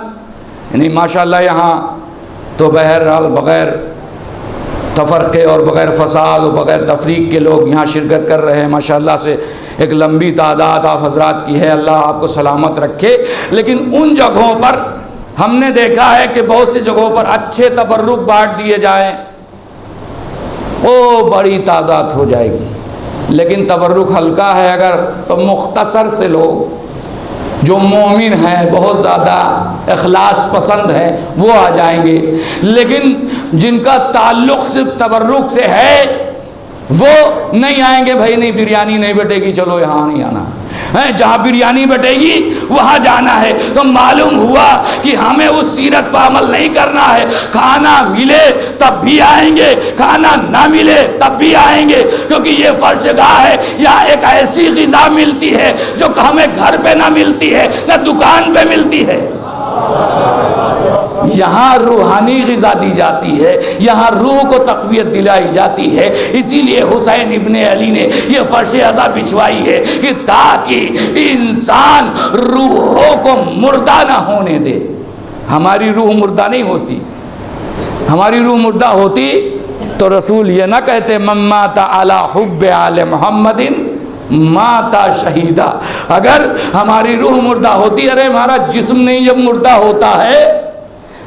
یعنی ماشاءاللہ یہاں تو بہرحال بغیر تفرقے اور بغیر فساد اور بغیر تفریق کے لوگ یہاں شرکت کر رہے ہیں. ماشاءاللہ سے ایک لمبی تعداد آپ حضرات کی ہے, اللہ آپ کو سلامت رکھے. لیکن ان جگہوں پر ہم نے دیکھا ہے کہ بہت سی جگہوں پر اچھے تبرک بانٹ دیے جائیں, وہ بڑی تعداد ہو جائے گی. لیکن تبرک ہلکا ہے اگر تو مختصر سے لوگ جو مومن ہیں, بہت زیادہ اخلاص پسند ہیں, وہ آ جائیں گے. لیکن جن کا تعلق صرف تبرک سے ہے وہ نہیں آئیں گے. بھائی نہیں بریانی نہیں بٹے گی, چلو یہاں نہیں آنا, جہاں بریانی بٹے گی وہاں جانا ہے. تو معلوم ہوا کہ ہمیں اس سیرت پر عمل نہیں کرنا ہے. کھانا ملے تب بھی آئیں گے, کھانا نہ ملے تب بھی آئیں گے, کیونکہ یہ فرش گاہ ہے. یہاں ایک ایسی غذا ملتی ہے جو ہمیں گھر پہ نہ ملتی ہے, نہ دکان پہ ملتی ہے. یہاں روحانی غذا دی جاتی ہے, یہاں روح کو تقویت دلائی جاتی ہے. اسی لیے حسین ابن علی نے یہ فرش عزا بچھوائی ہے کہ تاکہ انسان روحوں کو مردہ نہ ہونے دے. ہماری روح مردہ نہیں ہوتی. ہماری روح مردہ ہوتی تو رسول یہ نہ کہتے من مات علی حب آل محمد ماتا شہیدہ. اگر ہماری روح مردہ ہوتی, ارے ہمارا جسم نہیں جب مردہ ہوتا ہے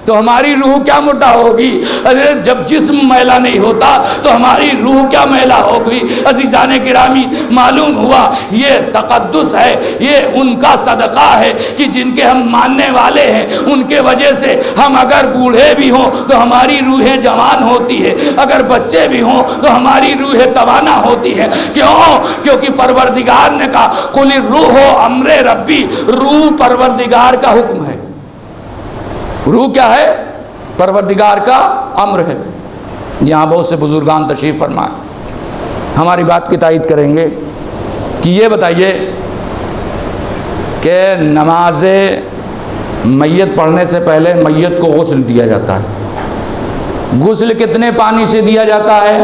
تو ہماری روح کیا مردہ ہوگی. جب جسم میلا نہیں ہوتا تو ہماری روح کیا میلا ہوگی. عزیزان گرامی, معلوم ہوا یہ تقدس ہے, یہ ان کا صدقہ ہے کہ جن کے ہم ماننے والے ہیں. ان کے وجہ سے ہم اگر بوڑھے بھی ہوں تو ہماری روحیں جوان ہوتی ہے, اگر بچے بھی ہوں تو ہماری روحیں توانا ہوتی ہے. کیوں؟ کیونکہ پروردگار نے کہا قل الروح امر ربی, روح پروردگار کا حکم ہے. روح کیا ہے؟ پروردگار کا امر ہے۔ یہاں بہت سے بزرگان تشریف فرمائے، ہماری بات کی تائید کریں گے کہ یہ بتائیے کہ نماز میت پڑھنے سے پہلے میت کو غسل دیا جاتا ہے، غسل کتنے پانی سے دیا جاتا ہے؟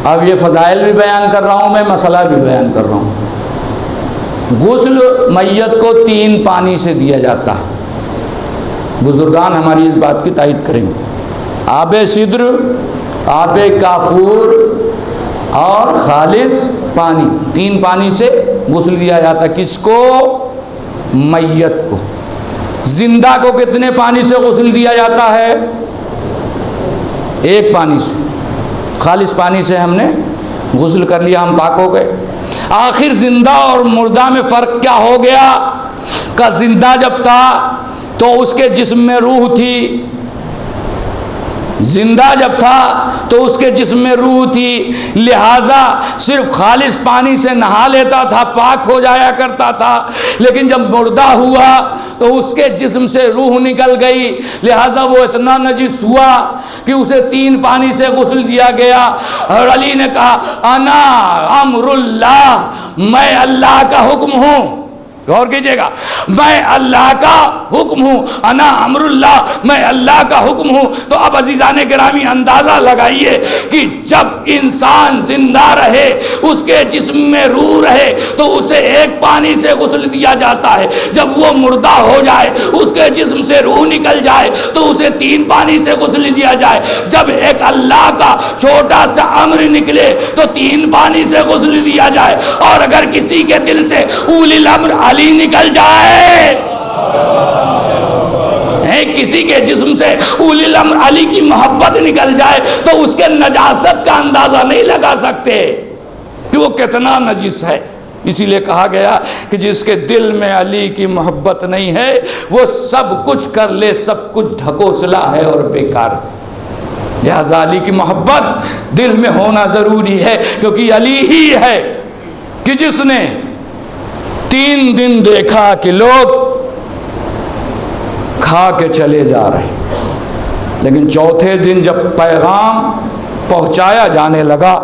اب یہ فضائل بھی بیان کر رہا ہوں میں، مسئلہ بھی بیان کر رہا ہوں۔ غسل میت کو 3 پانی سے دیا جاتا ہے، بزرگان ہماری اس بات کی تائید کریں گے۔ آب سدر، آب کافور اور خالص پانی، 3 پانی سے غسل دیا جاتا ہے۔ کس کو؟ میت کو۔ زندہ کو کتنے پانی سے غسل دیا جاتا ہے؟ 1 پانی سے، خالص پانی سے ہم نے غسل کر لیا، ہم پاک ہو گئے۔ آخر زندہ اور مردہ میں فرق کیا ہو گیا؟ کہ زندہ جب تھا تو اس کے جسم میں روح تھی، زندہ جب تھا تو اس کے جسم میں روح تھی، لہٰذا صرف خالص پانی سے نہا لیتا تھا، پاک ہو جایا کرتا تھا۔ لیکن جب مردہ ہوا تو اس کے جسم سے روح نکل گئی، لہٰذا وہ اتنا نجس ہوا کہ اسے 3 پانی سے غسل دیا گیا۔ اور علی نے کہا انا امر اللہ، میں اللہ کا حکم ہوں۔ غور کیجئے گا، میں اللہ کا حکم ہوں، انا امر اللہ، میں اللہ کا حکم ہوں۔ تو اب عزیزان گرامی اندازہ لگائیے کہ جب انسان زندہ رہے، اس کے جسم میں روح رہے تو اسے 1 پانی سے غسل دیا جاتا ہے، جب وہ مردہ ہو جائے، اس کے جسم سے روح نکل جائے تو اسے 3 پانی سے غسل دیا جائے۔ جب ایک اللہ کا چھوٹا سا امر نکلے تو 3 پانی سے غسل دیا جائے، اور اگر کسی کے دل سے اولی الامر علی نکل جائے، کسی کے جسم سے اولی الامر علی کی محبت نکل جائے تو اس کے نجاست کا اندازہ نہیں لگا سکتے کہ وہ کتنا نجس ہے۔ اسی لیے کہا گیا کہ جس کے دل میں علی کی محبت نہیں ہے وہ سب کچھ کر لے، سب کچھ ڈھکوسلا ہے اور بیکار ہے۔ لہذا علی کی محبت دل میں ہونا ضروری ہے، کیونکہ علی ہی ہے کہ جس نے 3 دن دیکھا کہ لوگ کھا کے چلے جا رہے، لیکن چوتھے دن جب پیغام پہنچایا جانے لگا،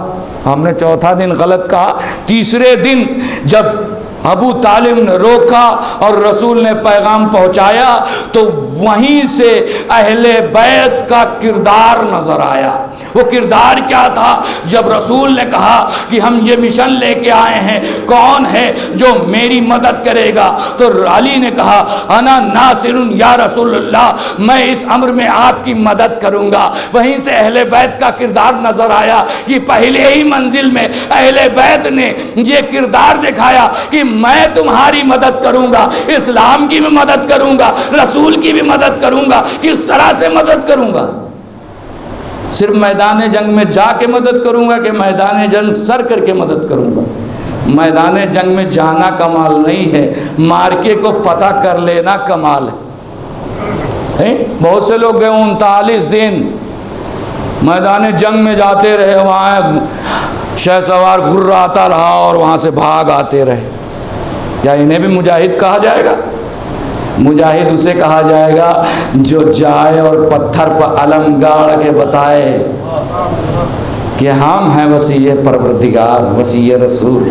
ہم نے چوتھا دن غلط کہا، تیسرے دن جب ابو طالب نے روکا اور رسول نے پیغام پہنچایا تو وہیں سے اہل بیت کا کردار نظر آیا۔ وہ کردار کیا تھا؟ جب رسول نے کہا کہ ہم یہ مشن لے کے آئے ہیں، کون ہے جو میری مدد کرے گا؟ تو علی نے کہا انا ناصر یا رسول اللہ، میں اس امر میں آپ کی مدد کروں گا۔ وہیں سے اہل بیت کا کردار نظر آیا کہ پہلے ہی منزل میں اہل بیت نے یہ کردار دکھایا کہ میں تمہاری مدد کروں گا، اسلام کی بھی مدد کروں گا، رسول کی بھی مدد کروں گا۔ کس طرح سے مدد کروں گا؟ صرف میدان جنگ میں جا کے مدد کروں گا کہ میدان جنگ سر کر کے مدد کروں گا؟ میدان جنگ میں جانا کمال نہیں ہے، مارکے کو فتح کر لینا کمال ہے۔ بہت سے لوگ گئے 39 دن میدان جنگ میں جاتے رہے، وہاں شہ سوار گھر آتا رہا اور وہاں سے بھاگ آتے رہے۔ کیا انہیں بھی مجاہد کہا جائے گا؟ مجاہد اسے کہا جائے گا جو جائے اور پتھر پر علم گاڑ کے بتائے کہ ہم ہیں وسیع پروردگار، وسیع رسول۔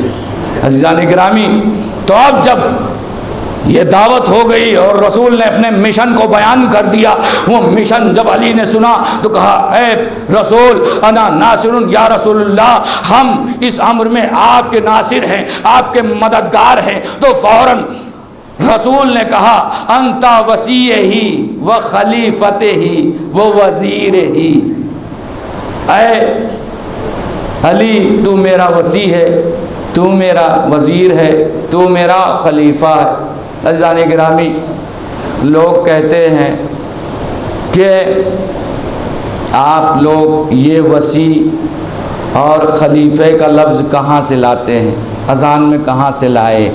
عزیزان گرامی، تو اب جب یہ دعوت ہو گئی اور رسول نے اپنے مشن کو بیان کر دیا، وہ مشن جب علی نے سنا تو کہا اے رسول انا ناصر یا رسول اللہ، ہم اس امر میں آپ کے ناصر ہیں، آپ کے مددگار ہیں۔ تو فوراً رسول نے کہا انتا وسیع ہی و خلیفت ہی و وزیر ہی، اے علی تو میرا وسیع ہے، تو میرا وزیر ہے، تو میرا خلیفہ ہے۔ عزیزان گرامی، لوگ کہتے ہیں کہ آپ لوگ یہ وسیع اور خلیفہ کا لفظ کہاں سے لاتے ہیں، اذان میں کہاں سے لائے؟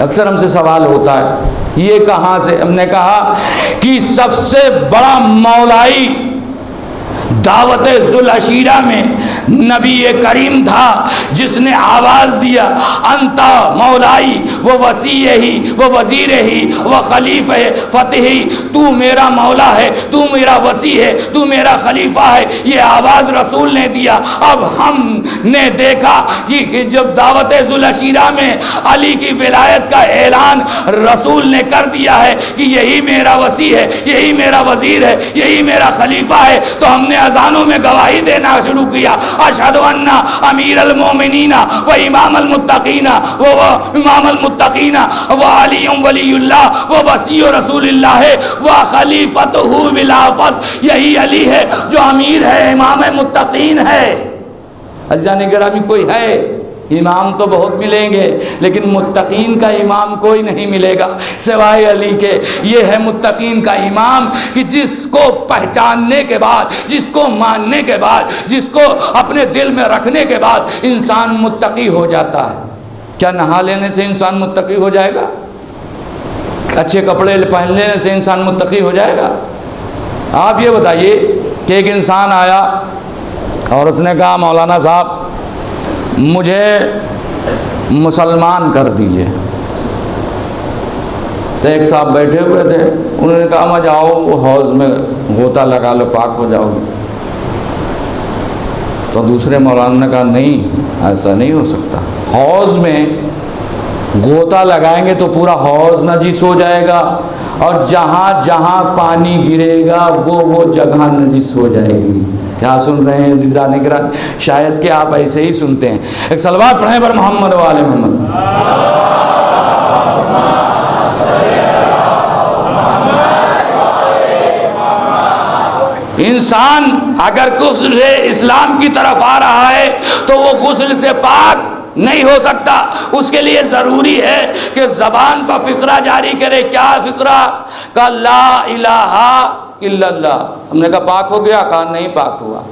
اکثر ہم سے سوال ہوتا ہے یہ کہاں سے؟ ہم نے کہا کہ سب سے بڑا مولائی دعوت ذوالعشیرہ میں نبی کریم تھا، جس نے آواز دیا انتا مولائی وہ وسیع ہی، وہ وزیر ہی، وہ خلیفہ فتح ہی، تو میرا مولا ہے، تو میرا وسیع ہے، تو میرا خلیفہ ہے۔ یہ آواز رسول نے دیا۔ اب ہم نے دیکھا کہ جب دعوت ذوالعشیرہ میں علی کی ولایت کا اعلان رسول نے کر دیا ہے کہ یہی میرا وسیع ہے، یہی میرا وزیر ہے، یہی میرا خلیفہ ہے، تو ہم نے اذانوں میں گواہی دینا شروع کیا، اشہد ان امیر المومنین و امام المتقین و امام المتقین و علی ولی اللہ و وسیع رسول اللہ و خلیفتہ بلا فصل، یہی علی ہے جو امیر ہے، امام متقین ہے۔ عزیزان گرامی، کوئی ہے؟ امام تو بہت ملیں گے لیکن متقین کا امام کوئی نہیں ملے گا سوائے علی کے۔ یہ ہے متقین کا امام کہ جس کو پہچاننے کے بعد، جس کو ماننے کے بعد، جس کو اپنے دل میں رکھنے کے بعد انسان متقی ہو جاتا ہے۔ کیا نہا لینے سے انسان متقی ہو جائے گا؟ اچھے کپڑے پہن لینے سے انسان متقی ہو جائے گا؟ آپ یہ بتائیے کہ ایک انسان آیا اور اس نے کہا مولانا صاحب مجھے مسلمان کر دیجئے۔ تو ایک صاحب بیٹھے ہوئے تھے، انہوں نے کہا میں جاؤ وہ حوض میں غوطہ لگا لو، پاک ہو جاؤ گے۔ تو دوسرے مولانا نے کہا نہیں، ایسا نہیں ہو سکتا، حوض میں غوطہ لگائیں گے تو پورا حوض نجس ہو جائے گا، اور جہاں جہاں پانی گرے گا وہ جگہ نجس ہو جائے گی۔ کیا سن رہے ہیں عزیزان گرامی؟ شاید کہ آپ ایسے ہی سنتے ہیں۔ ایک صلوات پڑھیں پر محمد و آل محمد۔ انسان اگر غسل سے اسلام کی طرف آ رہا ہے تو وہ غسل سے پاک نہیں ہو سکتا، اس کے لیے ضروری ہے کہ زبان پر فقرہ جاری کرے۔ کیا فقرہ؟ کہا لا الہ الا اللہ۔ ہم نے کہا پاک ہو گیا؟ کہا نہیں پاک ہوا۔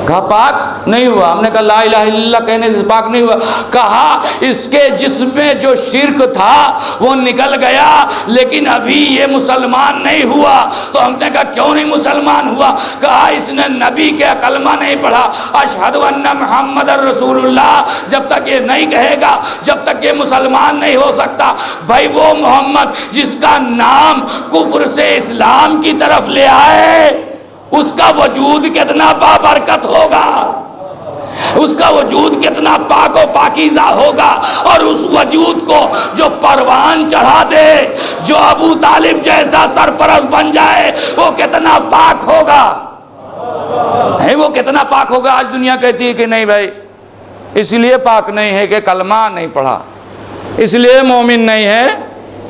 کہا پاک نہیں ہوا۔ ہم نے کہا لا الہ الا اللہ کہنے سے پاک نہیں ہوا۔ کہا اس کے جسم میں جو شرک تھا وہ نکل گیا لیکن ابھی یہ مسلمان نہیں ہوا۔ تو ہم نے کہا کیوں نہیں مسلمان ہوا؟ کہا اس نے نبی کے کلمہ نہیں پڑھا، اشہد ان محمد الرسول اللہ، جب تک یہ نہیں کہے گا جب تک یہ مسلمان نہیں ہو سکتا۔ بھائی وہ محمد جس کا نام کفر سے اسلام کی طرف لے آئے، اس کا وجود کتنا بابرکت ہوگا، اس کا وجود کتنا پاک و پاکیزہ ہوگا، اور اس وجود کو جو پروان چڑھا دے، جو ابو طالب جیسا سرپرست بن جائے، وہ کتنا پاک ہوگا، وہ کتنا پاک ہوگا۔ آج دنیا کہتی ہے کہ نہیں بھائی اس لیے پاک نہیں ہے کہ کلمہ نہیں پڑھا، اس لیے مومن نہیں ہے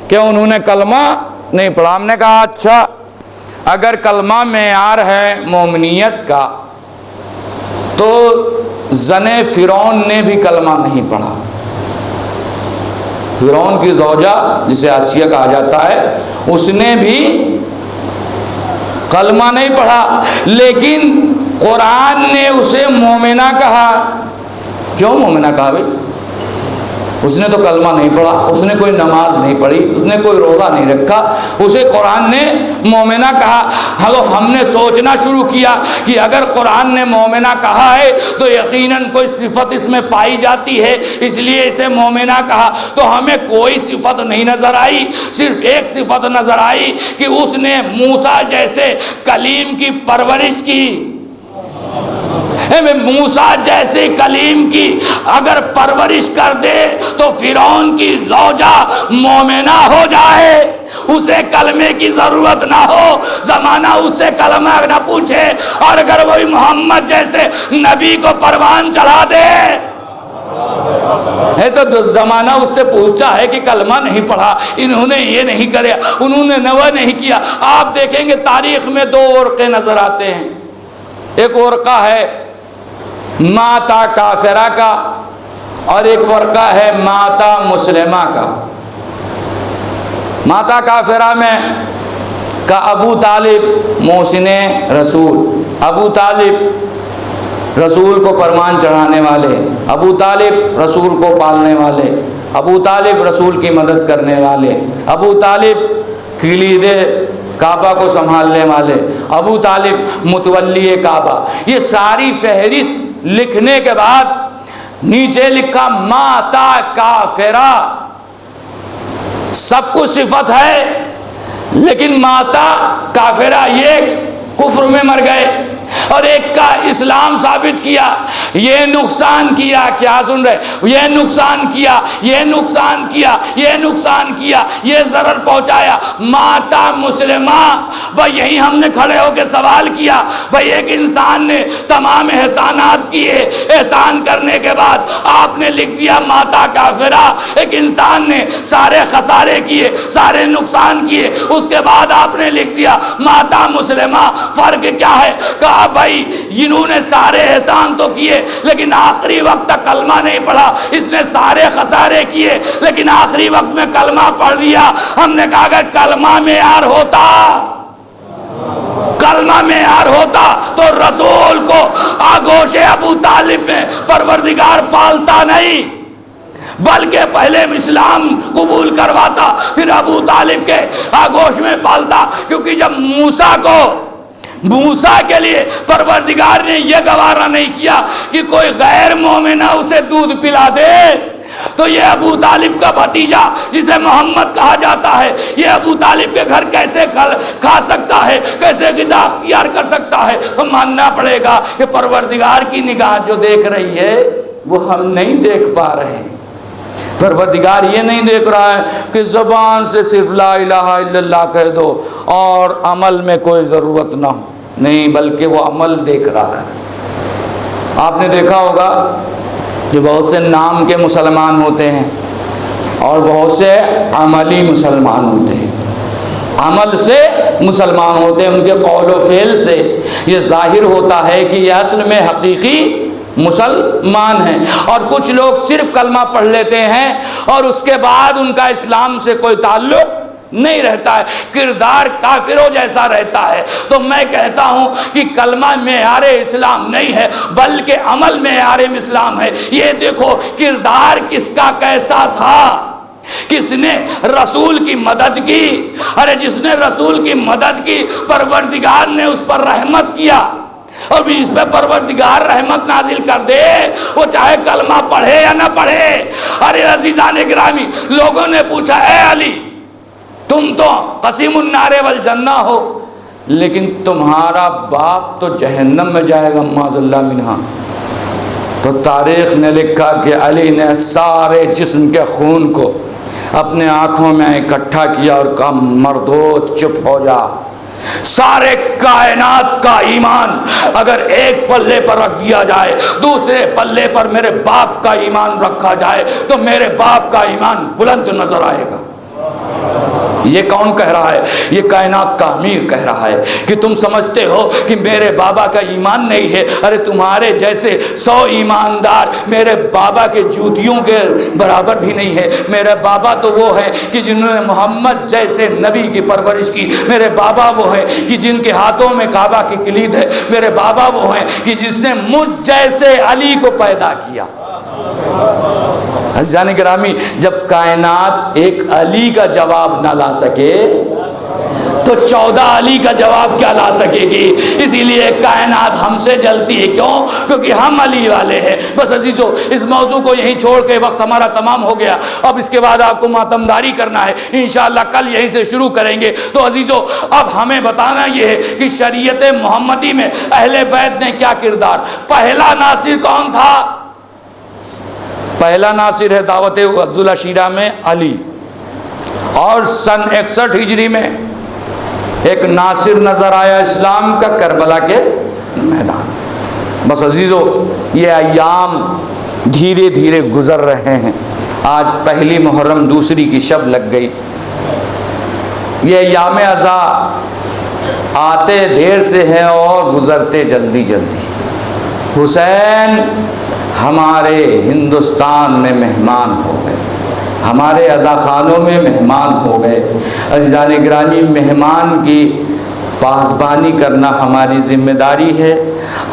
کہ انہوں نے کلمہ نہیں پڑھا۔ ہم نے کہا اچھا اگر کلمہ معیار ہے مومنیت کا تو زنے فرعون نے بھی کلمہ نہیں پڑھا۔ فرعون کی زوجہ جسے آسیہ کہا جاتا ہے، اس نے بھی کلمہ نہیں پڑھا، لیکن قرآن نے اسے مومنہ کہا۔ کیوں مومنہ کہا بھائی؟ اس نے تو کلمہ نہیں پڑھا، اس نے کوئی نماز نہیں پڑھی، اس نے کوئی روزہ نہیں رکھا، اسے قرآن نے مومنہ کہا۔ ہم نے سوچنا شروع کیا کہ اگر قرآن نے مومنہ کہا ہے تو یقیناً کوئی صفت اس میں پائی جاتی ہے، اس لیے اسے مومنہ کہا۔ تو ہمیں کوئی صفت نہیں نظر آئی، صرف ایک صفت نظر آئی کہ اس نے موسیٰ جیسے کلیم کی پرورش کی۔ موسیٰ جیسے کلیم کی اگر پرورش کر دے تو فرعون کی زوجہ مومنہ ہو جائے، اسے کلمے کی ضرورت نہ ہو، زمانہ اس سے کلمہ نہ پوچھے، اور اگر وہی محمد جیسے نبی کو پروان چڑھا دے تو زمانہ اس سے پوچھتا ہے کہ کلمہ نہیں پڑھا، انہوں نے یہ نہیں کریا، انہوں نے وہ نہیں کیا۔ آپ دیکھیں گے تاریخ میں دو ورقے نظر آتے ہیں، ایک ورقہ ہے ماتا کافرہ کا اور ایک ورقہ ہے ماتا مسلمہ کا۔ ماتا کافرہ میں کا ابو طالب محسن رسول، ابو طالب رسول کو پروان چڑھانے والے، ابو طالب رسول کو پالنے والے، ابو طالب رسول کی مدد کرنے والے، ابو طالب کلید کعبہ کو سنبھالنے والے، ابو طالب متولی کعبہ۔ یہ ساری فہرست لکھنے کے بعد نیچے لکھا ماتا کافرہ، سب کچھ صفت ہے، لیکن ماتا کافرہ یہ کفر میں مر گئے اور ایک کا اسلام ثابت کیا، یہ نقصان کیا، کیا سن رہے، یہ نقصان کیا، یہ نقصان کیا، یہ نقصان کیا، یہ ضرر پہنچایا، ماتا مسلمہ۔ بھائی یہی ہم نے کھڑے ہو کے سوال کیا، بھائی ایک انسان نے تمام احسانات کیے، احسان کرنے کے بعد آپ نے لکھ دیا ماتا کافرہ۔ ایک انسان نے سارے خسارے کیے، سارے نقصان کیے، اس کے بعد آپ نے لکھ دیا ماتا مسلمہ۔ فرق کیا ہے؟ کہا بھائی جنہوں نے سارے احسان تو کیے لیکن آخری وقت تک کلمہ نہیں پڑھا، اس نے سارے خسارے کیے لیکن آخری وقت میں کلمہ پڑھ لیا۔ ہم نے کہا کہ کلمہ معیار ہوتا، کلمہ معیار ہوتا تو رسول کو آغوش ابو طالب میں پروردگار پالتا نہیں، بلکہ پہلے اسلام قبول کرواتا پھر ابو طالب کے آغوش میں پالتا، کیونکہ جب موسیٰ کے لیے پروردگار نے یہ گوارا نہیں کیا کہ کوئی غیر مومنہ اسے دودھ پلا دے، تو یہ ابو طالب کا بھتیجا جسے محمد کہا جاتا ہے، یہ ابو طالب کے گھر کیسے کھا سکتا ہے، کیسے غذا اختیار کر سکتا ہے؟ تو ماننا پڑے گا کہ پروردگار کی نگاہ جو دیکھ رہی ہے وہ ہم نہیں دیکھ پا رہے ہیں۔ پروردگار یہ نہیں دیکھ رہا ہے کہ زبان سے صرف لا الہ الا اللہ کہہ دو اور عمل میں کوئی ضرورت نہ ہو، نہیں، بلکہ وہ عمل دیکھ رہا ہے۔ آپ نے دیکھا ہوگا کہ بہت سے نام کے مسلمان ہوتے ہیں اور بہت سے عملی مسلمان ہوتے ہیں، عمل سے مسلمان ہوتے ہیں، ان کے قول و فعل سے یہ ظاہر ہوتا ہے کہ یہ اصل میں حقیقی مسلمان ہیں۔ اور کچھ لوگ صرف کلمہ پڑھ لیتے ہیں اور اس کے بعد ان کا اسلام سے کوئی تعلق نہیں رہتا ہے، کردار کافروں جیسا رہتا ہے۔ تو میں کہتا ہوں کہ کلمہ معیار اسلام نہیں ہے بلکہ عمل معیار اسلام ہے۔ یہ دیکھو کردار کس کا کیسا تھا، کس نے رسول کی مدد کی، ارے جس نے رسول کی مدد کی پروردگار نے اس پر رحمت کیا، اور بھی اس پہ پروردگار رحمت نازل کر دے، وہ چاہے کلمہ پڑھے یا نہ پڑھے۔ ارے عزیزان گرامی، لوگوں نے پوچھا اے علی تم تو قسیم النار والجنہ ہو، لیکن تمہارا باپ تو جہنم میں جائے گا معاذ اللہ منہا۔ تو تاریخ نے لکھا کہ علی نے سارے جسم کے خون کو اپنے آنکھوں میں اکٹھا کیا اور کہا مردو چپ ہو جا، سارے کائنات کا ایمان اگر ایک پلے پر رکھ دیا جائے، دوسرے پلے پر میرے باپ کا ایمان رکھا جائے تو میرے باپ کا ایمان بلند نظر آئے گا۔ یہ کون کہہ رہا ہے؟ یہ کائنات کا امیر کہہ رہا ہے کہ تم سمجھتے ہو کہ میرے بابا کا ایمان نہیں ہے، ارے تمہارے جیسے 100 ایماندار میرے بابا کے جوتیوں کے برابر بھی نہیں ہے۔ میرے بابا تو وہ ہیں کہ جنہوں نے محمد جیسے نبی کی پرورش کی، میرے بابا وہ ہیں کہ جن کے ہاتھوں میں کعبہ کی کلید ہے، میرے بابا وہ ہیں کہ جس نے مجھ جیسے علی کو پیدا کیا۔ عزیزان گرامی، جب کائنات ایک علی کا جواب نہ لا سکے تو 14 علی کا جواب کیا لا سکے گی؟ اسی لیے کائنات ہم سے جلتی ہے، کیوں؟ کیونکہ ہم علی والے ہیں۔ بس عزیزو، اس موضوع کو یہیں چھوڑ کے وقت ہمارا تمام ہو گیا، اب اس کے بعد آپ کو ماتمداری کرنا ہے، انشاءاللہ کل یہیں سے شروع کریں گے۔ تو عزیزو، اب ہمیں بتانا یہ ہے کہ شریعت محمدی میں اہل بیت نے کیا کردار۔ پہلا ناصر کون تھا؟ پہلا ناصر ہے دعوت ذوالعشیرہ میں علی، اور سن 61 ہجری میں ایک ناصر نظر آیا اسلام کا کربلا کے میدان۔ بس عزیزو، یہ ایام دھیرے دھیرے گزر رہے ہیں، آج پہلی محرم دوسری کی شب لگ گئی۔ یہ ایام عزا آتے دیر سے ہیں اور گزرتے جلدی جلدی۔ حسین ہمارے ہندوستان میں مہمان ہو گئے، ہمارے عزا خانوں میں مہمان ہو گئے۔ عزیزان گرامی، مہمان کی پاسبانی کرنا ہماری ذمہ داری ہے۔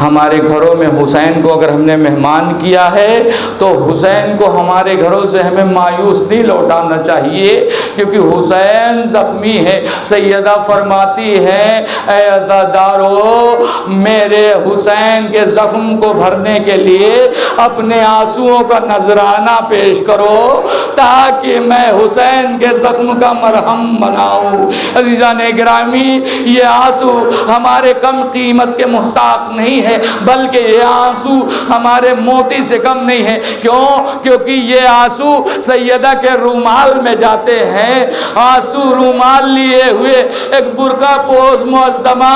ہمارے گھروں میں حسین کو اگر ہم نے مہمان کیا ہے تو حسین کو ہمارے گھروں سے ہمیں مایوس نہیں لوٹانا چاہیے، کیونکہ حسین زخمی ہے۔ سیدہ فرماتی ہے اے عزادارو، میرے حسین کے زخم کو بھرنے کے لیے اپنے آنسوؤں کا نذرانہ پیش کرو تاکہ میں حسین کے زخم کا مرہم بناؤں۔ عزیزان گرامی، یہ آنسو ہمارے کم قیمت کے مستحق نہیں ہے، بلکہ یہ آنسو ہمارے موتی سے کم نہیں ہے۔ کیوں؟ کیونکہ یہ آنسو سیدہ کے رومال میں جاتے ہیں۔ آنسو رومال لیے ہوئے ایک برقع پوش معصمہ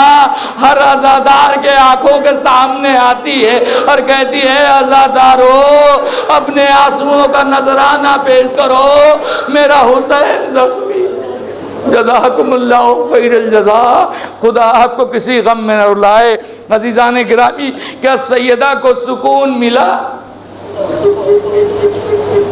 ہر عزادار کے آنکھوں کے سامنے آتی ہے اور کہتی ہے عزادارو اپنے آنسوؤں کا نذرانہ پیش کرو، میرا حسین زخمی۔ جزاکم اللہ خیر الجزا، خدا آپ کو کسی غم میں نہ رلائے۔ عزیزان گرامی، کیا سیدہ کو سکون ملا؟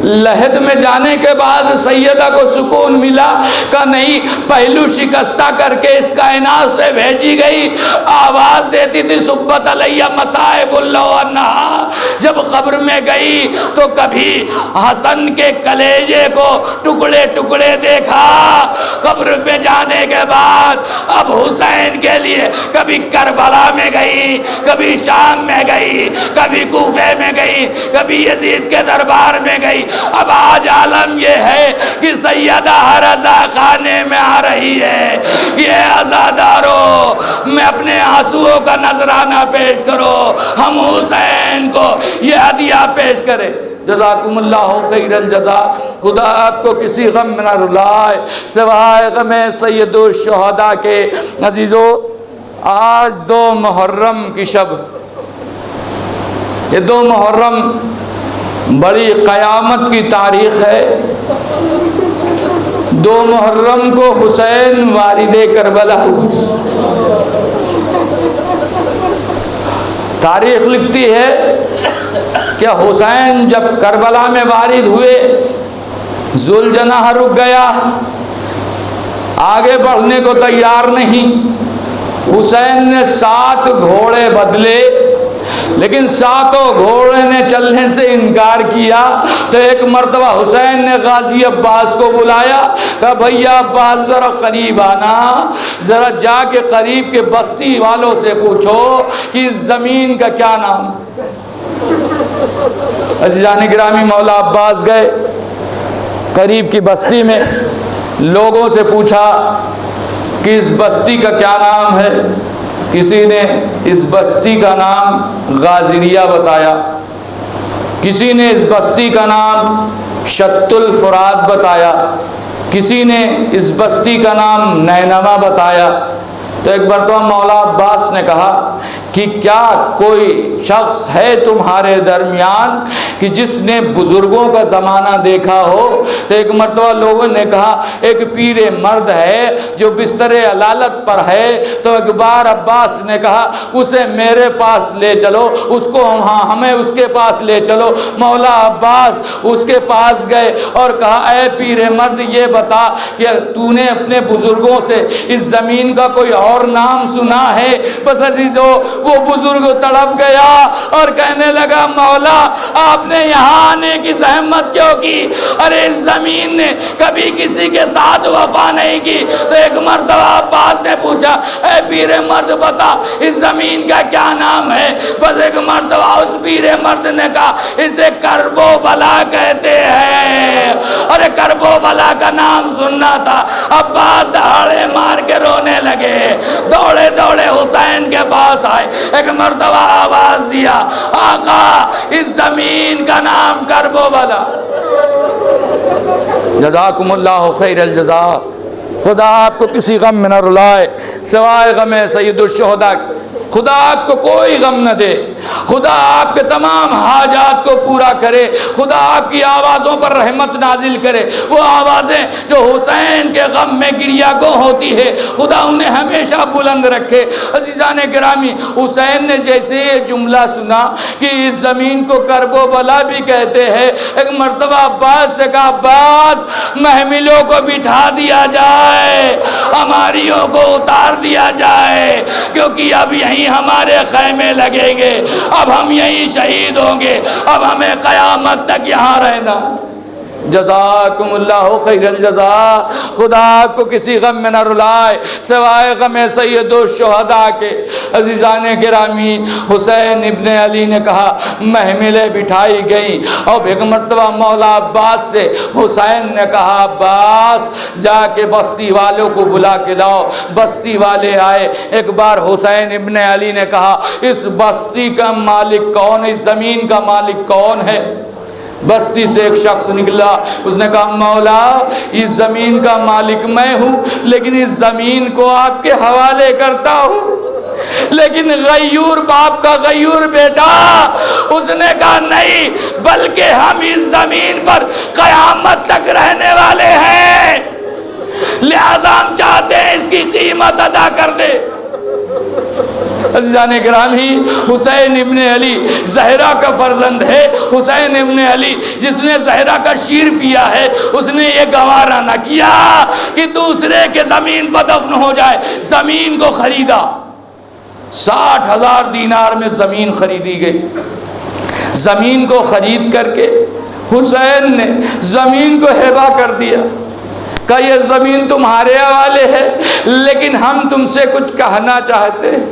لحد میں جانے کے بعد سیدہ کو سکون ملا کہ نہیں؟ پہلو شکستہ کر کے اس کائنات سے بھیجی گئی، آواز دیتی تھی صبت علیہ مصائب اللہ عنہا۔ جب قبر میں گئی تو کبھی حسن کے کلیجے کو ٹکڑے ٹکڑے دیکھا، قبر میں جانے کے بعد اب حسین کے لیے کبھی کربلا میں گئی، کبھی شام میں گئی، کبھی کوفے میں گئی، کبھی یزید کے دربار میں گئی۔ اب آج عالم یہ ہے کہ سیدہ ہر عزا خانے میں آ رہی ہے، یہ عزادارو میں اپنے آنسوؤں کا نذرانہ پیش کرو، ہم حسین کو یہ ہدیہ پیش کریں۔ جزاکم اللہ خیر الجزا، خدا آپ کو کسی غم میں نہ رلائے سوائے غم سید الشہداء کے۔ عزیزو، آج 2 محرم کی شب، یہ 2 محرم بڑی قیامت کی تاریخ ہے۔ 2 محرم کو حسین وارد کربلا ہوئی۔ تاریخ لکھتی ہے کہ حسین جب کربلا میں وارد ہوئے، ذوالجناح رک گیا، آگے بڑھنے کو تیار نہیں۔ حسین نے 7 گھوڑے بدلے، لیکن 7 گھوڑے نے چلنے سے انکار کیا۔ تو ایک مرتبہ حسین نے غازی عباس کو بلایا، کہا بھیا عباس ذرا قریب آنا، ذرا جا کے قریب کے بستی والوں سے پوچھو کہ اس زمین کا کیا نام۔ عزیزان گرامی، مولا عباس گئے قریب کی بستی میں، لوگوں سے پوچھا کہ اس بستی کا کیا نام ہے۔ کسی نے اس بستی کا نام غازریہ بتایا، کسی نے اس بستی کا نام شط الفرات بتایا، کسی نے اس بستی کا نام نینوا بتایا۔ تو ایک مرتبہ مولا عباس نے کہا کہ کیا کوئی شخص ہے تمہارے درمیان کہ جس نے بزرگوں کا زمانہ دیکھا ہو؟ تو ایک مرتبہ لوگوں نے کہا ایک پیر مرد ہے جو بستر علالت پر ہے۔ تو ایک بار عباس نے کہا اسے میرے پاس لے چلو، اس کو ہمیں اس کے پاس لے چلو۔ مولا عباس اس کے پاس گئے اور کہا اے پیر مرد، یہ بتا کہ تو نے اپنے بزرگوں سے اس زمین کا کوئی اور نام سنا ہے؟ بس عزیزو، وہ بزرگ تڑپ گیا اور کہنے لگا مولا آپ نے یہاں آنے کی زحمت کیوں کی؟ ارے اس زمین نے کبھی کسی کے ساتھ وفا نہیں کی۔ تو ایک مرتبہ عباس نے پوچھا اے پیر مرد بتا اس زمین کا کیا نام ہے؟ بس ایک مرتبہ اس پیر مرد نے کہا اسے کرب و بلا کہتے ہیں۔ ارے کرب و بلا کا نام سننا تھا۔ عباس دہاڑے مار کے رونے لگے، دوڑے دوڑے حسین کے پاس آئے، ایک مرتبہ آواز دیا آقا اس زمین کا نام کرب و بلا۔ جزاکم اللہ خیر الجزا، خدا آپ کو کسی غم میں نہ رلائے سوائے غم سید الشہداء۔ خدا آپ کو کوئی غم نہ دے۔ خدا آپ کے تمام حاجات کو پورا کرے، خدا آپ کی آوازوں پر رحمت نازل کرے، وہ آوازیں جو حسین کے غم میں گریہ گو ہوتی ہے خدا انہیں ہمیشہ بلند رکھے۔ عزیزان گرامی، حسین نے جیسے یہ جملہ سنا کہ اس زمین کو کرب و بلا بھی کہتے ہیں، ایک مرتبہ عباس سے کہا عباس محملوں کو بٹھا دیا جائے، ہماریوں کو اتار دیا جائے، کیونکہ اب یہیں ہمارے خیمے لگیں گے، اب ہم یہیں شہید ہوں گے، اب ہمیں قیامت تک یہاں رہنا۔ جزاکم اللہ خیر الجزا۔ خدا آپ کو کسی غم میں نہ رلائے سوائے غم سید الشہداء کے۔ عزیزان گرامی، حسین ابن علی نے کہا محملیں بٹھائی گئیں، اور ایک مرتبہ مولا عباس سے حسین نے کہا عباس جا کے بستی والوں کو بلا کے لاؤ۔ بستی والے آئے، ایک بار حسین ابن علی نے کہا اس بستی کا مالک کون ہے، اس زمین کا مالک کون ہے؟ بستی سے ایک شخص نکلا، اس نے کہا مولا اس زمین کا مالک میں ہوں، لیکن اس زمین کو آپ کے حوالے کرتا ہوں۔ لیکن غیور باپ کا غیور بیٹا، اس نے کہا نہیں، بلکہ ہم اس زمین پر قیامت تک رہنے والے ہیں، لہذا ہم چاہتے ہیں اس کی قیمت ادا کر دے۔ عزیزان گرامی، حسین ابن علی زہرا کا فرزند ہے۔ حسین ابن علی جس نے زہرا کا شیر پیا ہے، اس نے یہ گوارا نہ کیا کہ دوسرے کے زمین پر دفن ہو جائے، زمین کو خریدا۔ 60,000 دینار میں زمین خریدی گئی۔ زمین کو خرید کر کے حسین نے زمین کو ہبہ کر دیا، کہا یہ زمین تمہارے حوالے ہے، لیکن ہم تم سے کچھ کہنا چاہتے ہیں۔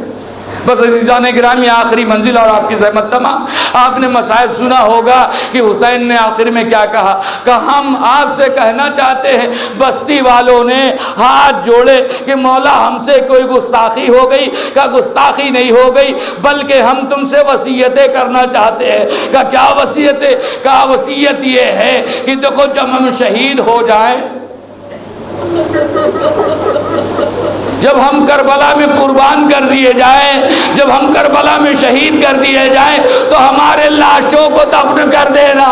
بس عزیزان گرامی، آخری منزل اور آپ کی زحمت تمام، آپ نے مصائب سنا ہوگا کہ حسین نے آخر میں کیا کہا، کہ ہم آپ سے کہنا چاہتے ہیں۔ بستی والوں نے ہاتھ جوڑے کہ مولا ہم سے کوئی گستاخی ہو گئی، کہ گستاخی نہیں ہو گئی، بلکہ ہم تم سے وصیتیں کرنا چاہتے ہیں۔ کہ کیا وصیتیں؟ کہ وصیت یہ ہے کہ دیکھو جب ہم شہید ہو جائیں، جب ہم کربلا میں قربان کر دیے جائیں، جب ہم کربلا میں شہید کر دیے جائیں تو ہمارے لاشوں کو دفن کر دینا۔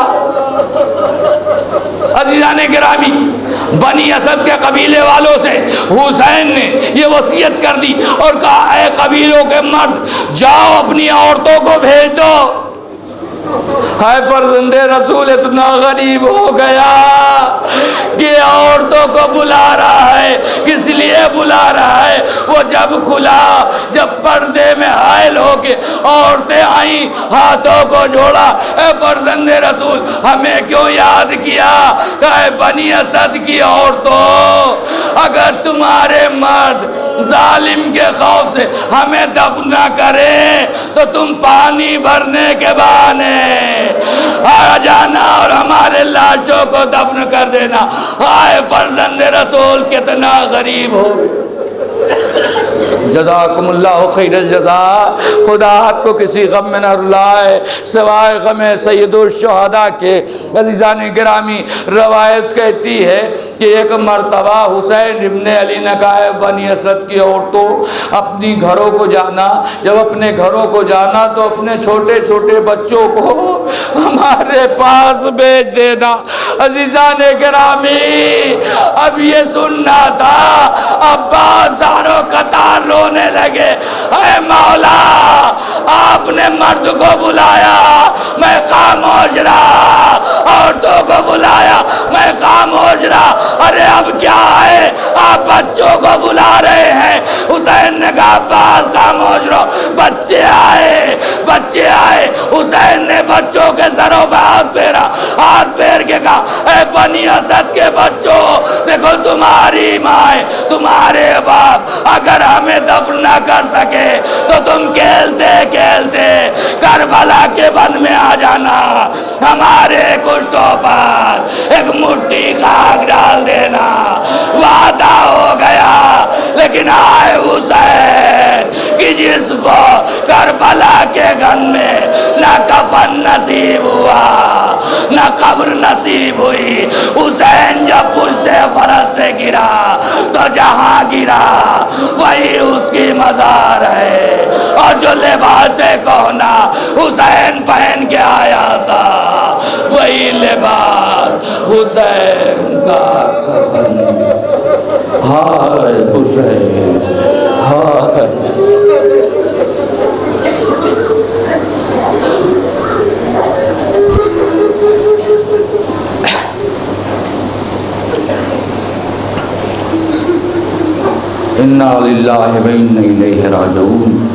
عزیزان گرامی، بنی اسد کے قبیلے والوں سے حسین نے یہ وصیت کر دی اور کہا اے قبیلوں کے مرد جاؤ اپنی عورتوں کو بھیج دو۔ ہائے فرزند رسول اتنا غریب ہو گیا کہ عورتوں کو بلا رہا ہے، کس لیے بلا رہا ہے؟ وہ جب کھلا، جب پردے میں حائل ہو کے عورتیں آئیں، ہاتھوں کو جوڑا، اے فرزند رسول ہمیں کیوں یاد کیا؟ کہ اے بنی اسد کی عورتوں، اگر تمہارے مرد ظالم کے خوف سے ہمیں دفن نہ کریں تو تم پانی بھرنے کے بہانے آ جانا اور ہمارے لاشوں کو دفن کر دینا۔ ہائے فرزند رسول کتنا غریب ہو۔ جزاکم اللہ خیر الجزا۔ خدا آپ کو کسی غم میں نہ رلائے سوائے غم سید الشہداء کے۔ عزیزان گرامی، روایت کہتی ہے کہ ایک مرتبہ حسین ابن علی نے کہا بنی اسد کی عورتوں اپنی گھروں کو جانا، جب اپنے گھروں کو جانا تو اپنے چھوٹے چھوٹے بچوں کو ہمارے پاس بھیج دینا۔ عزیزان گرامی، اب یہ سننا تھا، عباس زاروں قطار رونے لگے، اے مولا آپ نے مرد کو بلایا میں خاموش رہا، عورتوں کو بلایا میں خاموش رہا، ارے اب کیا ہے آپ بچوں کو بلا رہے ہیں؟ حسین نے کہا عباس خاموش رہو، بچے آئے، بچے آئے۔ حسین نے بچوں کے سروں پہ ہاتھ پھیرا، ہاتھ پھیر کے کہا اے بنی اسد کے بچوں، دیکھو تمہاری ماں، تمہارے باپ اگر ہمیں دفن نہ کر سکے تو تم کھیلتے کھیلتے کربلا کے بن میں آ جانا، ہمارے کشتوں پر ایک مٹھی خاک ڈال دینا۔ وعدہ ہو گیا، لیکن آئے حسین کہ جس کو کربلا کے گن میں نہ کفن نصیب ہوا نہ قبر نصیب ہوئی، حسین جب پشت فرس سے گرا تو جہاں گرا وہی اس کی مزار ہے، جو لباس کہنا حسین پہن کے آیا تھا، وہی لباس حسین کا کفن۔ ہائے حسین، ہائے۔ انا للہ و انا الیہ راجعون،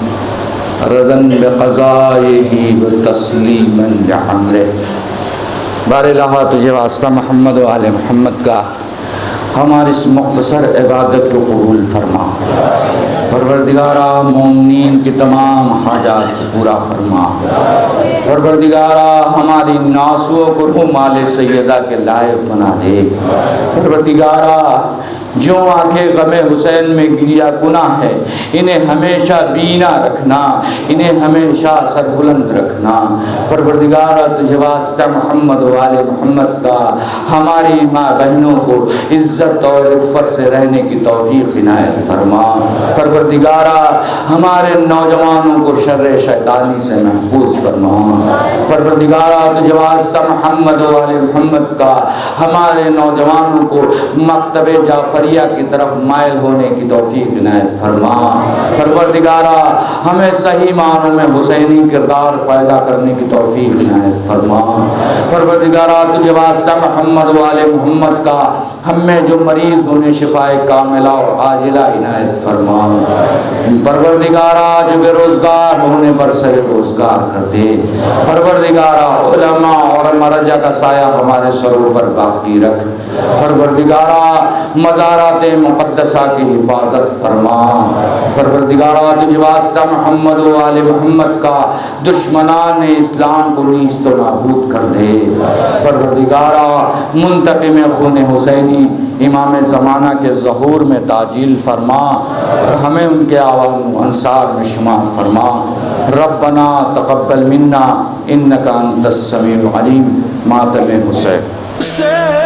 رضاً بقضائہ و تسلیما لعملہ۔ بار الہ تجھے واسطہ محمد و آل محمد کا ہماری اس مختصر عبادت کو قبول فرما۔ پروردگارہ مومنین کی تمام حاجات کو پورا فرما۔ پروردگارہ ہماری ناسوں کو مال سیدہ کے لائق بنا دے۔ پروردگارہ جو آنکھیں غم حسین میں گریا گناہ ہے، انہیں ہمیشہ بینا رکھنا، انہیں ہمیشہ سر بلند رکھنا۔ پروردگارہ تجھے واسطہ محمد و آل محمد کا ہماری ماں بہنوں کو عزت اور عفت سے رہنے کی توفیق عنایت فرما۔ پروردگارہ ہمارے نوجوانوں کو شر شیطانی سے محفوظ فرما۔ پروردگارہ تجھے واسطہ محمد و آل محمد کا ہمارے نوجوانوں کو مکتب جعفریہ کی طرف مائل ہونے کی توفیق عنایت فرما۔ پروردگارہ ہمیں صحیح معنوں میں حسینی کردار پیدا کرنے کی توفیق عنایت فرما۔ پروردگارہ تجھے واسطہ محمد و آل محمد کا ہم میں جو مریض انہیں شفائے کاملہ اور عاجلہ عنایت فرما۔ پروردگارہ جو بے روزگار انہیں برسر روزگار کر دے۔ پروردگارہ علماء اور مرجع کا سایہ ہمارے سروں پر باقی رکھ۔ پروردگارہ مزارات مقدسہ کی حفاظت فرما۔ پروردگارہ تجھے واسطہ محمد و آل محمد کا دشمنان اسلام کو نیست و نابود کر دے۔ پروردگارہ منتقم خون حسینی امام زمانہ کے ظہور میں تعجیل فرما اور ہمیں ان کے عوام و انصار میں شمار فرما۔ ربنا تقبل منا انک انت السمیع العلیم۔ ماتم حسین۔